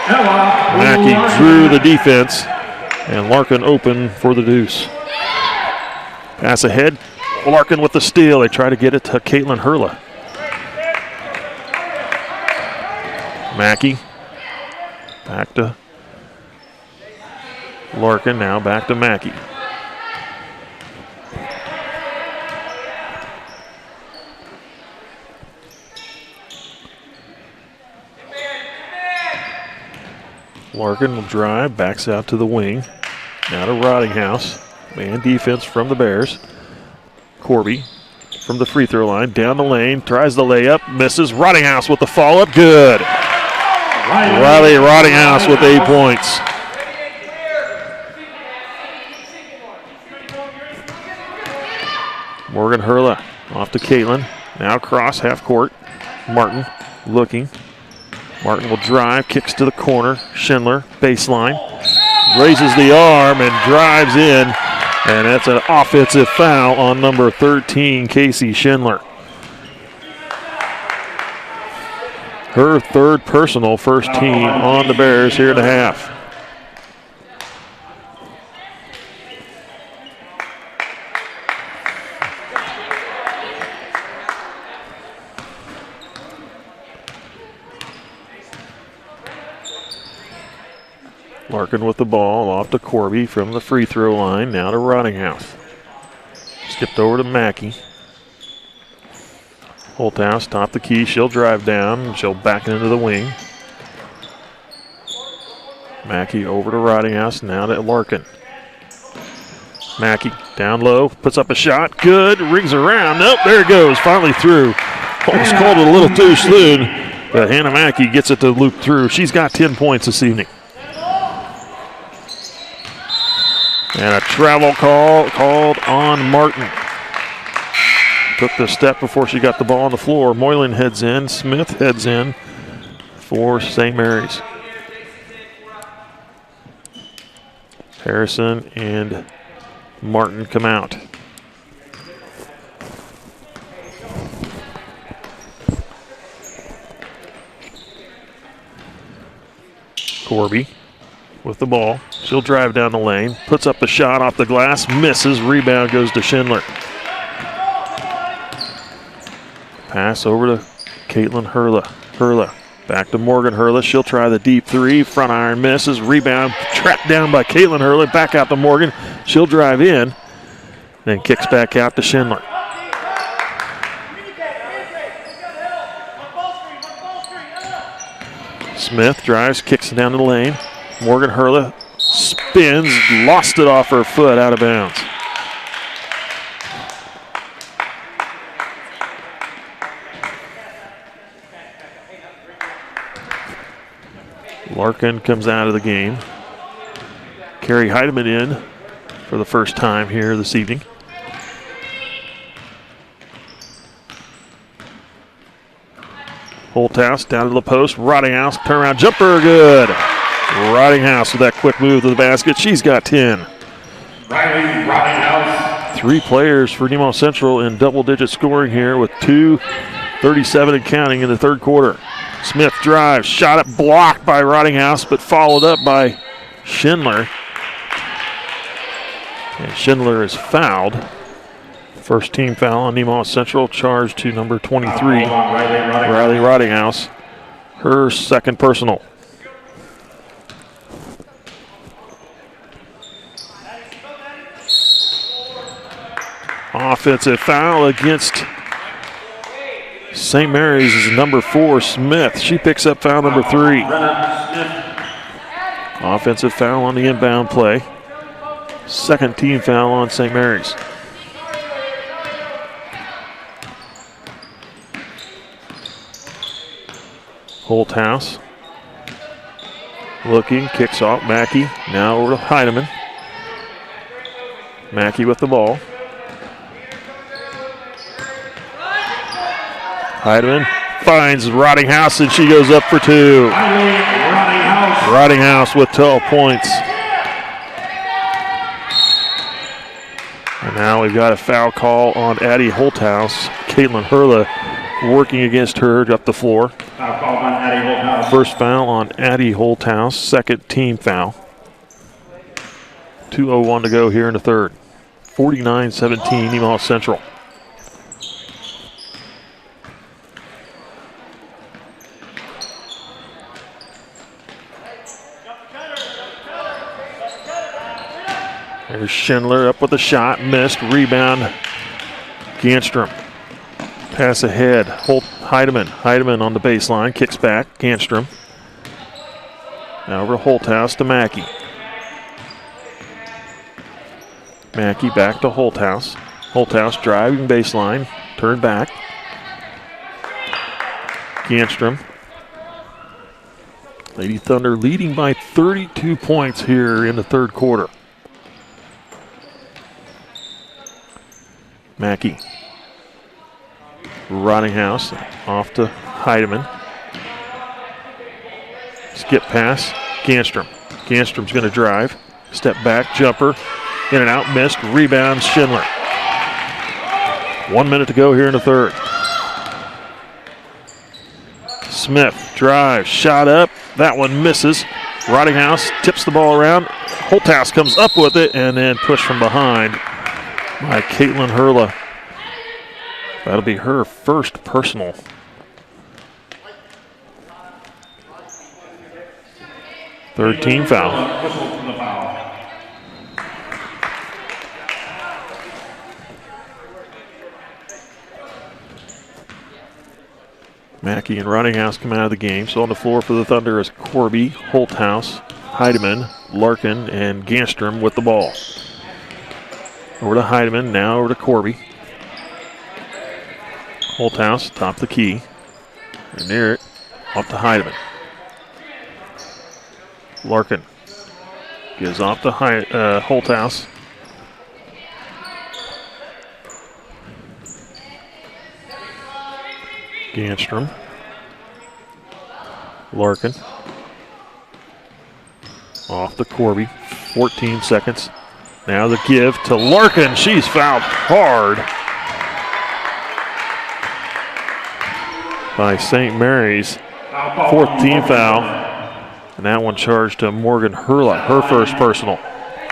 Mackey drew the defense. And Larkin open for the deuce. Pass ahead. Larkin with the steal. They try to get it to Caitlin Hurla. Mackey. Back to Larkin, now back to Mackey. Larkin will drive, backs out to the wing. Now to Rottinghouse. Man defense from the Bears. Corby from the free throw line, down the lane, tries the layup, misses. Rottinghouse with the follow-up, good. Riley Rottinghouse with 8 points. Morgan Hurla off to Caitlin. Now cross half court. Martin looking. Martin will drive, kicks to the corner. Schindler, baseline. Raises the arm and drives in. And that's an offensive foul on number 13, Casey Schindler. Her third personal, first team on the Bears here at the half. Larkin with the ball off to Corby from the free throw line. Now to Rottinghouse. Skipped over to Mackey. Holthouse, top the key. She'll drive down. She'll back it into the wing. Mackey over to Rottinghouse. Now to Larkin. Mackey down low. Puts up a shot. Good. Rings around. Nope, there it goes. Finally through. Almost called it a little too soon. But Hannah Mackey gets it to loop through. She's got 10 points this evening. And a travel call called on Martin. Took the step before she got the ball on the floor. Moylan heads in. Smith heads in for St. Mary's. Harrison and Martin come out. Corby with the ball. She'll drive down the lane. Puts up the shot off the glass. Misses. Rebound goes to Schindler. Pass over to Caitlin Hurla. Hurla back to Morgan Hurla. She'll try the deep three. Front iron misses. Rebound trapped down by Caitlin Hurla. Back out to Morgan. She'll drive in. Then kicks back out to Schindler. Smith drives, kicks it down the lane. Morgan Hurla spins, lost it off her foot, out of bounds. Larkin comes out of the game. Carrie Heidemann in for the first time here this evening. Holthouse down to the post. Rottinghouse, turnaround jumper, good. Rottinghouse with that quick move to the basket. She's got 10. Riley Rottinghouse. 3 players for Nemaha Central in double-digit scoring here with 2:37 and counting in the third quarter. Smith drives, shot it blocked by Rottinghouse, but followed up by Schindler. And Schindler is fouled. First team foul on Nemaha Central, charged to number 23, Riley Rottinghouse. Her second personal. Offensive foul against St. Mary's is number 4, Smith. She picks up foul number 3. Offensive foul on the inbound play. Second team foul on St. Mary's. Holthouse looking, kicks off. Mackey now over to Heidemann. Mackey with the ball. Heidemann finds Rottinghouse, and she goes up for 2. Rottinghouse with 12 points. And now we've got a foul call on Addie Holthouse. Caitlin Hurla working against her up the floor. Foul called on Addie Holthouse. First foul on Addie Holthouse, second team foul. 2:01 to go here in the third. 49-17 Nemaha Central. There's Schindler up with a shot, missed, rebound, Ganstrom. Pass ahead, Heidemann. Heidemann on the baseline, kicks back, Ganstrom. Now over to Holthouse to Mackey. Mackey back to Holthouse. Holthouse driving baseline, turn back. Ganstrom. Lady Thunder leading by 32 points here in the third quarter. Mackey. Rottinghouse off to Heidemann. Skip pass, Ganstrom. Ganstrom's going to drive. Step back, jumper. In and out, missed. Rebound, Schindler. 1 minute to go here in the third. Smith drives, shot up. That one misses. Rottinghouse tips the ball around. Holthouse comes up with it and then pushed from behind by Caitlin Hurla. That'll be her first personal. Third team foul. Whistle for the foul. Mackey and Rottinghouse come out of the game. So on the floor for the Thunder is Corby, Holthouse, Heidemann, Larkin, and Ganstrom with the ball. Over to Heidemann, now over to Corby. Holthouse, top the key. They're near it, off to Heidemann. Larkin gives off to Holthouse. Ganstrom. Larkin. Off to Corby. 14 seconds. Now the give to Larkin. She's fouled hard by St. Mary's. Fourth team foul. And that one charged to Morgan Hurla, her first personal.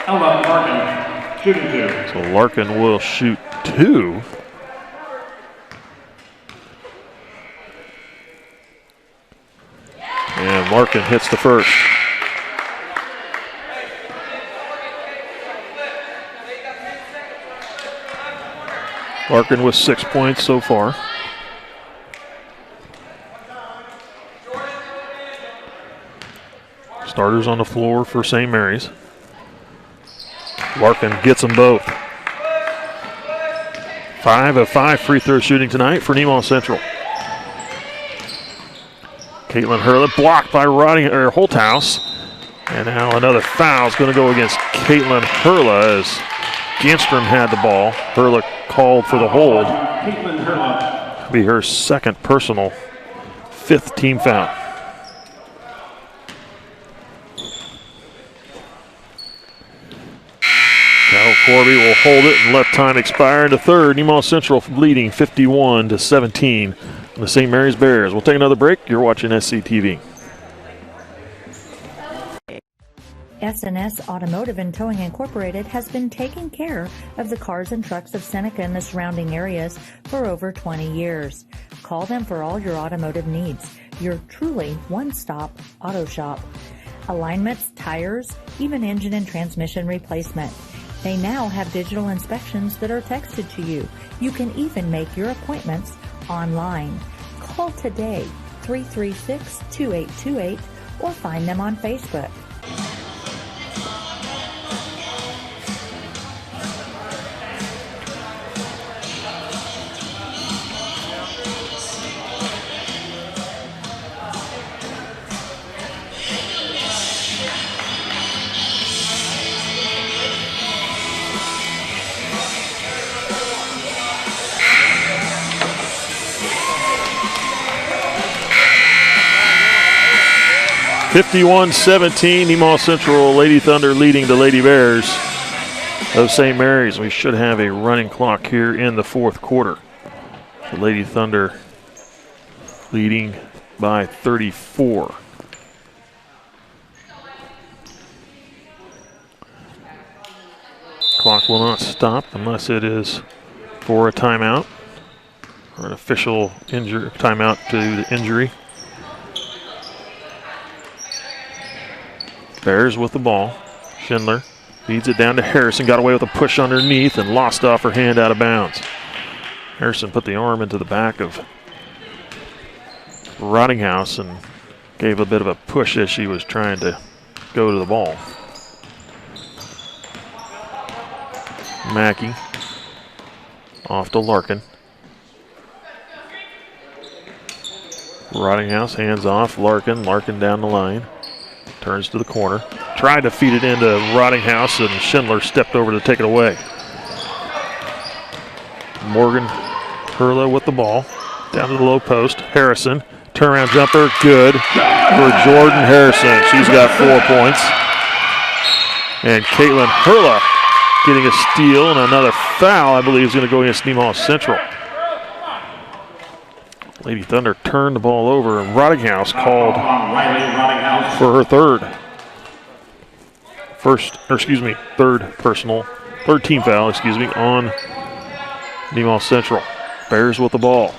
Larkin shooting 2. So Larkin will shoot 2. And Larkin hits the first. Larkin with 6 points so far. Starters on the floor for St. Mary's. Larkin gets them both. 5 of 5 free throw shooting tonight for Nemaha Central. Caitlin Hurla blocked by Holthouse. And now another foul is going to go against Caitlin Hurla as Ganstrom had the ball. Hurla called for the hold. Caitlin Hurla. Be her second personal, 5th team foul. Carol Corby will hold it and let time expire into third. Nemaha Central leading 51-17 on the St. Mary's Bears. We'll take another break. You're watching SCTV. S&S Automotive and Towing Incorporated has been taking care of the cars and trucks of Seneca and the surrounding areas for over 20 years. Call them for all your automotive needs. Your truly one-stop auto shop. Alignments, tires, even engine and transmission replacement. They now have digital inspections that are texted to you. You can even make your appointments online. Call today, 336-2828, or find them on Facebook. (51-17), Nemaha Central Lady Thunder leading the Lady Bears of St. Mary's. We should have a running clock here in the fourth quarter. The Lady Thunder leading by 34. Clock will not stop unless it is for a timeout or an official timeout to the injury. Bears with the ball. Schindler feeds it down to Harrison. Got away with a push underneath and lost off her hand out of bounds. Harrison put the arm into the back of Rottinghouse and gave a bit of a push as she was trying to go to the ball. Mackey off to Larkin. Rottinghouse hands off. Larkin down the line. Turns to the corner. Tried to feed it into Rottinghouse, and Schindler stepped over to take it away. Morgan Hurla with the ball. Down to the low post. Harrison. Turnaround jumper. Good for Jordan Harrison. She's got 4 points. And Caitlin Hurla getting a steal, and another foul, I believe, is going to go against Nemaha Central. Lady Thunder turned the ball over, and Rottinghouse called for her third team foul, on Nemaha Central. Bears with the ball.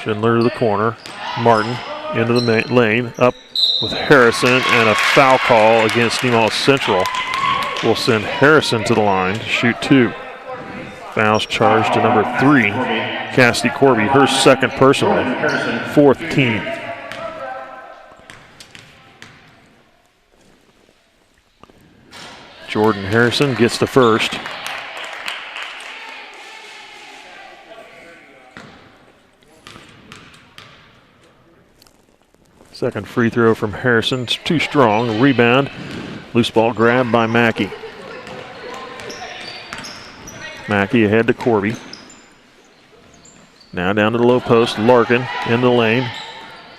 Schindler to the corner. Martin into the lane, up with Harrison, and a foul call against Nemaha Central will send Harrison to the line to shoot 2. Fouls charged to number 3, Cassidy Corby, her second personal, 4th team. Jordan Harrison gets the first. Second free throw from Harrison, it's too strong. Rebound, loose ball grabbed by Mackey. Mackey ahead to Corby. Now down to the low post, Larkin in the lane.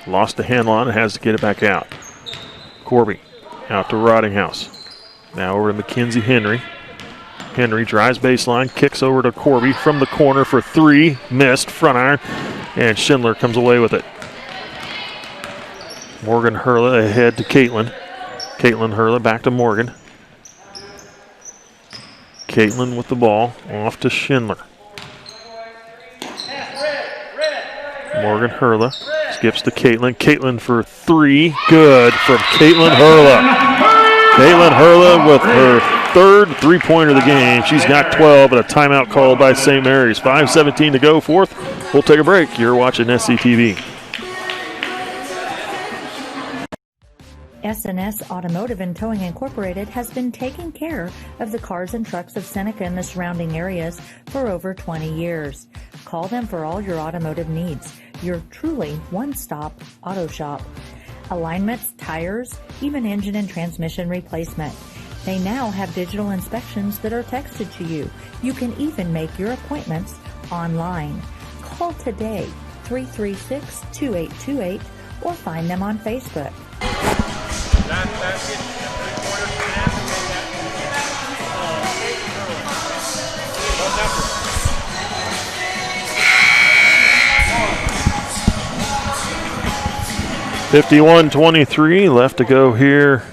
Lost the handle on it, has to get it back out. Corby out to Rottinghouse. Now over to Mackenzie Henry. Henry drives baseline, kicks over to Corby from the corner for 3, missed, front iron, and Schindler comes away with it. Morgan Hurla ahead to Caitlin. Caitlin Hurla back to Morgan. Caitlin with the ball, off to Schindler. Morgan Hurla skips to Caitlin. Caitlin for 3, good from Caitlin Hurla. Caitlin Hurla with her 3rd three-pointer of the game. She's got 12, and a timeout called by St. Mary's. 5:17 to go, 4th. We'll take a break. You're watching SCTV. S&S Automotive and Towing Incorporated has been taking care of the cars and trucks of Seneca and the surrounding areas for over 20 years. Call them for all your automotive needs. Your truly one-stop auto shop. Alignments, tires, even engine and transmission replacement. They now have digital inspections that are texted to you. You can even make your appointments online. Call today, 336-2828, or find them on Facebook. 51-23 left to go here.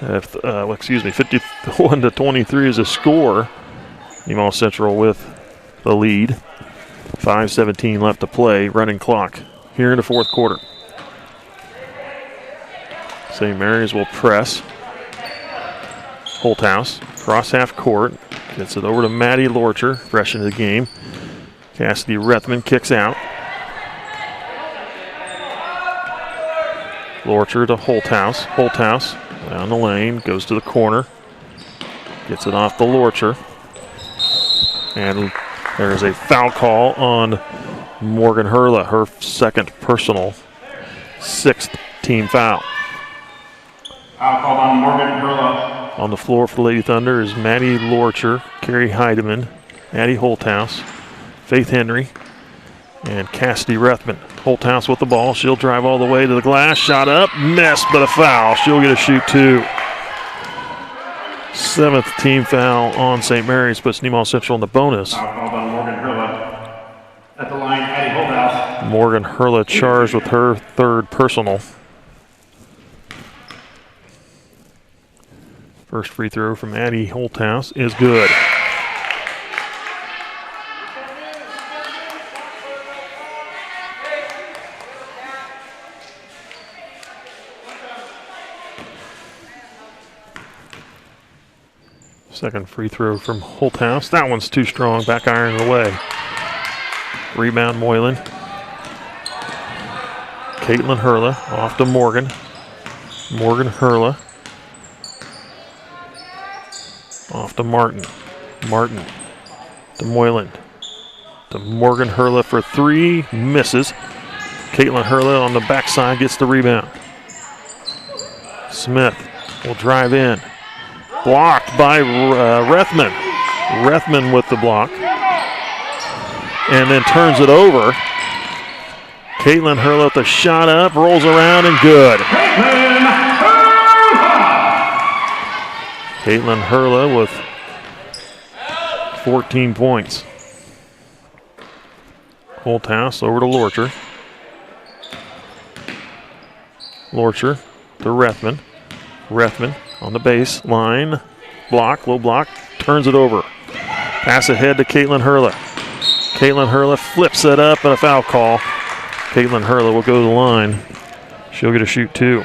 51-23 is a score. Nemaha Central with the lead. 5:17 left to play. Running clock here in the 4th quarter. St. Mary's will press. Holthouse, cross half court. Gets it over to Maddie Lorcher, fresh into the game. Cassidy Rethman kicks out. Lorcher to Holthouse. Holthouse down the lane, goes to the corner. Gets it off the Lorcher. And there's a foul call on Morgan Hurla, her 2nd personal, 6th team foul. Foul called on Morgan Hurla. On the floor for the Lady Thunder is Maddie Lorcher, Carrie Heidemann, Maddie Holthouse, Faith Henry, and Cassidy Rethman. Holthouse with the ball. She'll drive all the way to the glass. Shot up, missed, but a foul. She'll get a shoot 2. 7th team foul on St. Mary's, puts Nemaha Central in the bonus. Foul called on Morgan Hurla. At the line, Addie Holthouse. Morgan Hurla charged with her 3rd personal. First free throw from Addie Holthouse is good. Second free throw from Holthouse. That one's too strong. Back iron away. Rebound Moylan. Caitlin Hurla off to Morgan. Morgan Hurla. Off to Martin. Martin to Moylan. To Morgan Hurla for 3. Misses. Caitlin Hurla on the backside gets the rebound. Smith will drive in. Blocked by Rethman. Rethman with the block. And then turns it over. Caitlin Hurla with the shot up. Rolls around and good. Caitlin Hurla with 14 points. Holthouse over to Lorcher. Lorcher to Rethman. Rethman on the baseline. Block, low block, turns it over. Pass ahead to Caitlin Hurla. Caitlin Hurla flips it up and a foul call. Caitlin Hurla will go to the line She'll get a shoot 2.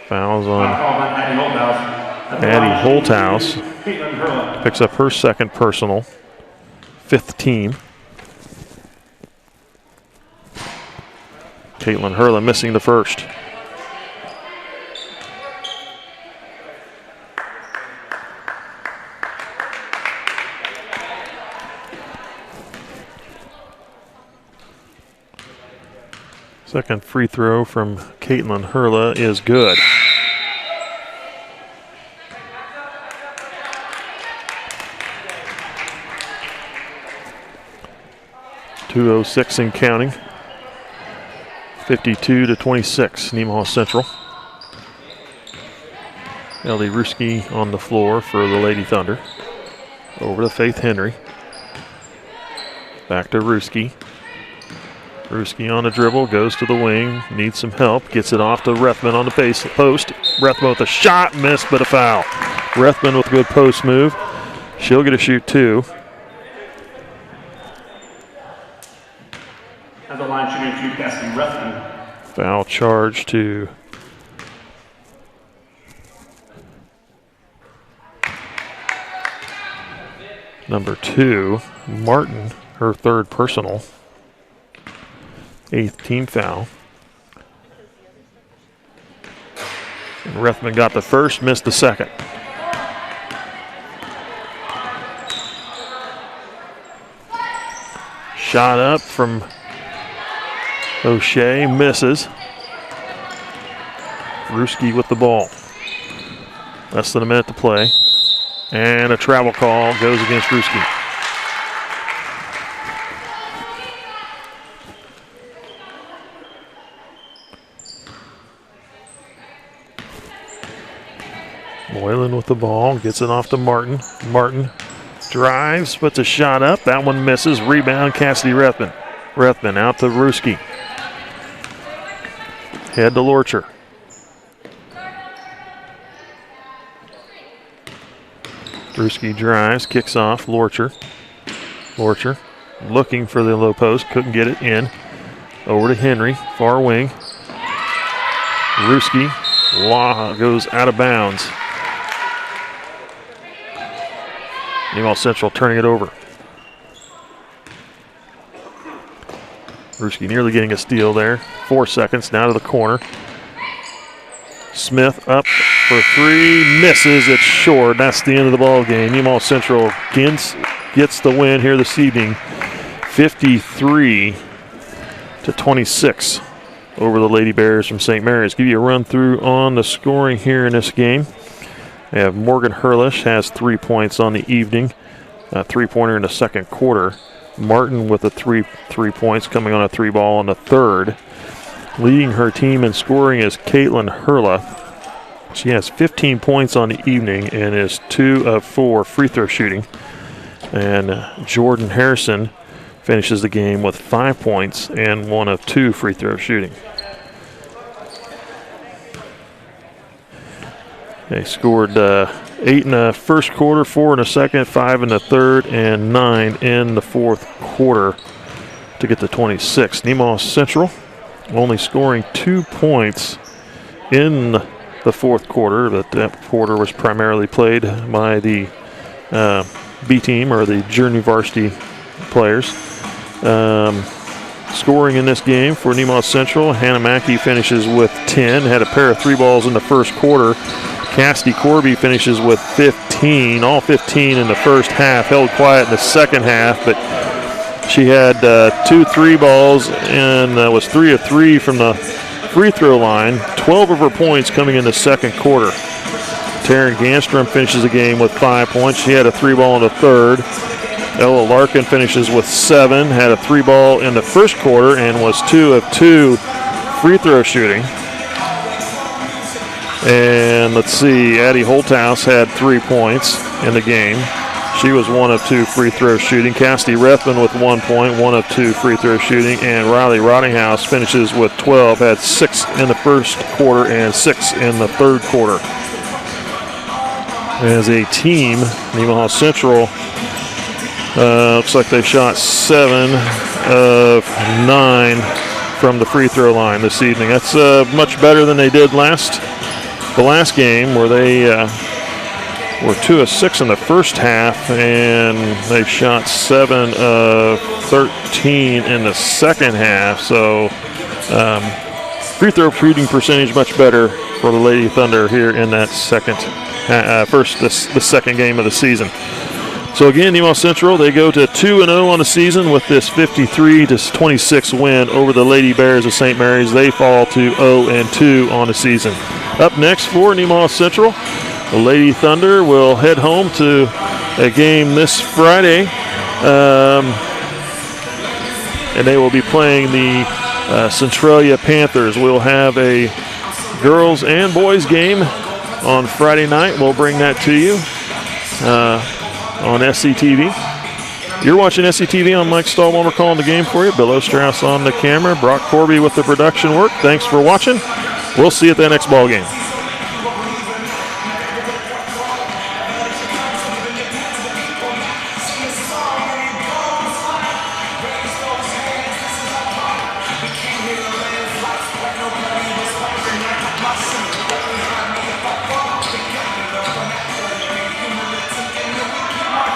Fouls on Addie Holthouse. Picks up her second personal. 5th team. Caitlin Hurla missing the first. Second free throw from Caitlin Hurla is good. .206 and counting. 52-26, Nemaha Central. Ellie Ruski on the floor for the Lady Thunder. Over to Faith Henry. Back to Ruski. Ruski on a dribble, goes to the wing, needs some help, gets it off to Rethman on the post. Rethman with a shot, missed, but a foul. Rethman with a good post move. She'll get a shoot 2. At the line shooting 2, Cassie Rethman. Foul charge to number 2, Martin, her 3rd personal. 8th team foul. And Rethman got the first, missed the second. Shot up from O'Shea, misses. Ruski with the ball. Less than a minute to play. And a travel call goes against Ruski. Moylan with the ball, gets it off to Martin. Martin drives, puts a shot up. That one misses. Rebound, Cassidy Rethman. Rethman out to Ruski. Head to Lorcher. Ruski drives, kicks off. Lorcher. Lorcher looking for the low post, couldn't get it in. Over to Henry, far wing. Ruski goes out of bounds. Nemaha Central turning it over. Ruski nearly getting a steal there. 4 seconds, now to the corner. Smith up for 3, misses, it's short. That's the end of the ball game. Nemaha Central gets the win here this evening. 53-26 over the Lady Bears from St. Mary's. Give you a run through on the scoring here in this game. We have Morgan Hurlish has 3 points on the evening, a 3-pointer in the second quarter. Martin with a three points coming on a 3 ball in the third. Leading her team in scoring is Caitlin Hurla. She has 15 points on the evening and is 2 of 4 free throw shooting. And Jordan Harrison finishes the game with 5 points and 1 of 2 free throw shooting. They scored 8 in the first quarter, 4 in the second, 5 in the third, and 9 in the fourth quarter to get to 26. Nemaha Central only scoring 2 points in the fourth quarter, but that quarter was primarily played by the B team or the junior varsity players. Scoring in this game for Nemaha Central, Hannah Mackey finishes with 10, had a pair of 3 balls in the first quarter. Cassidy Corby finishes with 15, all 15 in the first half, held quiet in the second half, but she had 2 3 balls and was 3 of 3 from the free throw line, 12 of her points coming in the second quarter. Taryn Ganstrom finishes the game with 5 points. She had a 3 ball in the third. Ella Larkin finishes with 7, had a 3 ball in the first quarter and was 2 of 2 free throw shooting. And let's see, Addie Holthouse had 3 points in the game. She was 1 of 2 free throw shooting. Cassidy Rethman with 1 point, 1 of 2 free throw shooting. And Riley Rottinghouse finishes with 12, had 6 in the first quarter and 6 in the third quarter. As a team, Nemaha Central looks like they shot 7 of 9 from the free throw line this evening. That's much better than they did the last game, where they were 2 of 6 in the first half, and they shot 7 of 13 in the second half. So free throw shooting percentage much better for the Lady Thunder here in that the second game of the season. So again, Nemaha Central, they go to 2-0 on the season with this 53-26 win over the Lady Bears of St. Mary's. They fall to 0-2 on the season. Up next for Nemaha Central, the Lady Thunder will head home to a game this Friday, and they will be playing the Centralia Panthers. We'll have a girls and boys game on Friday night. We'll bring that to you on SCTV. You're watching SCTV. I'm Mike Stahlbommer calling the game for you. Bill Ostrauss on the camera. Brock Corby with the production work. Thanks for watching. We'll see you at the next ball game.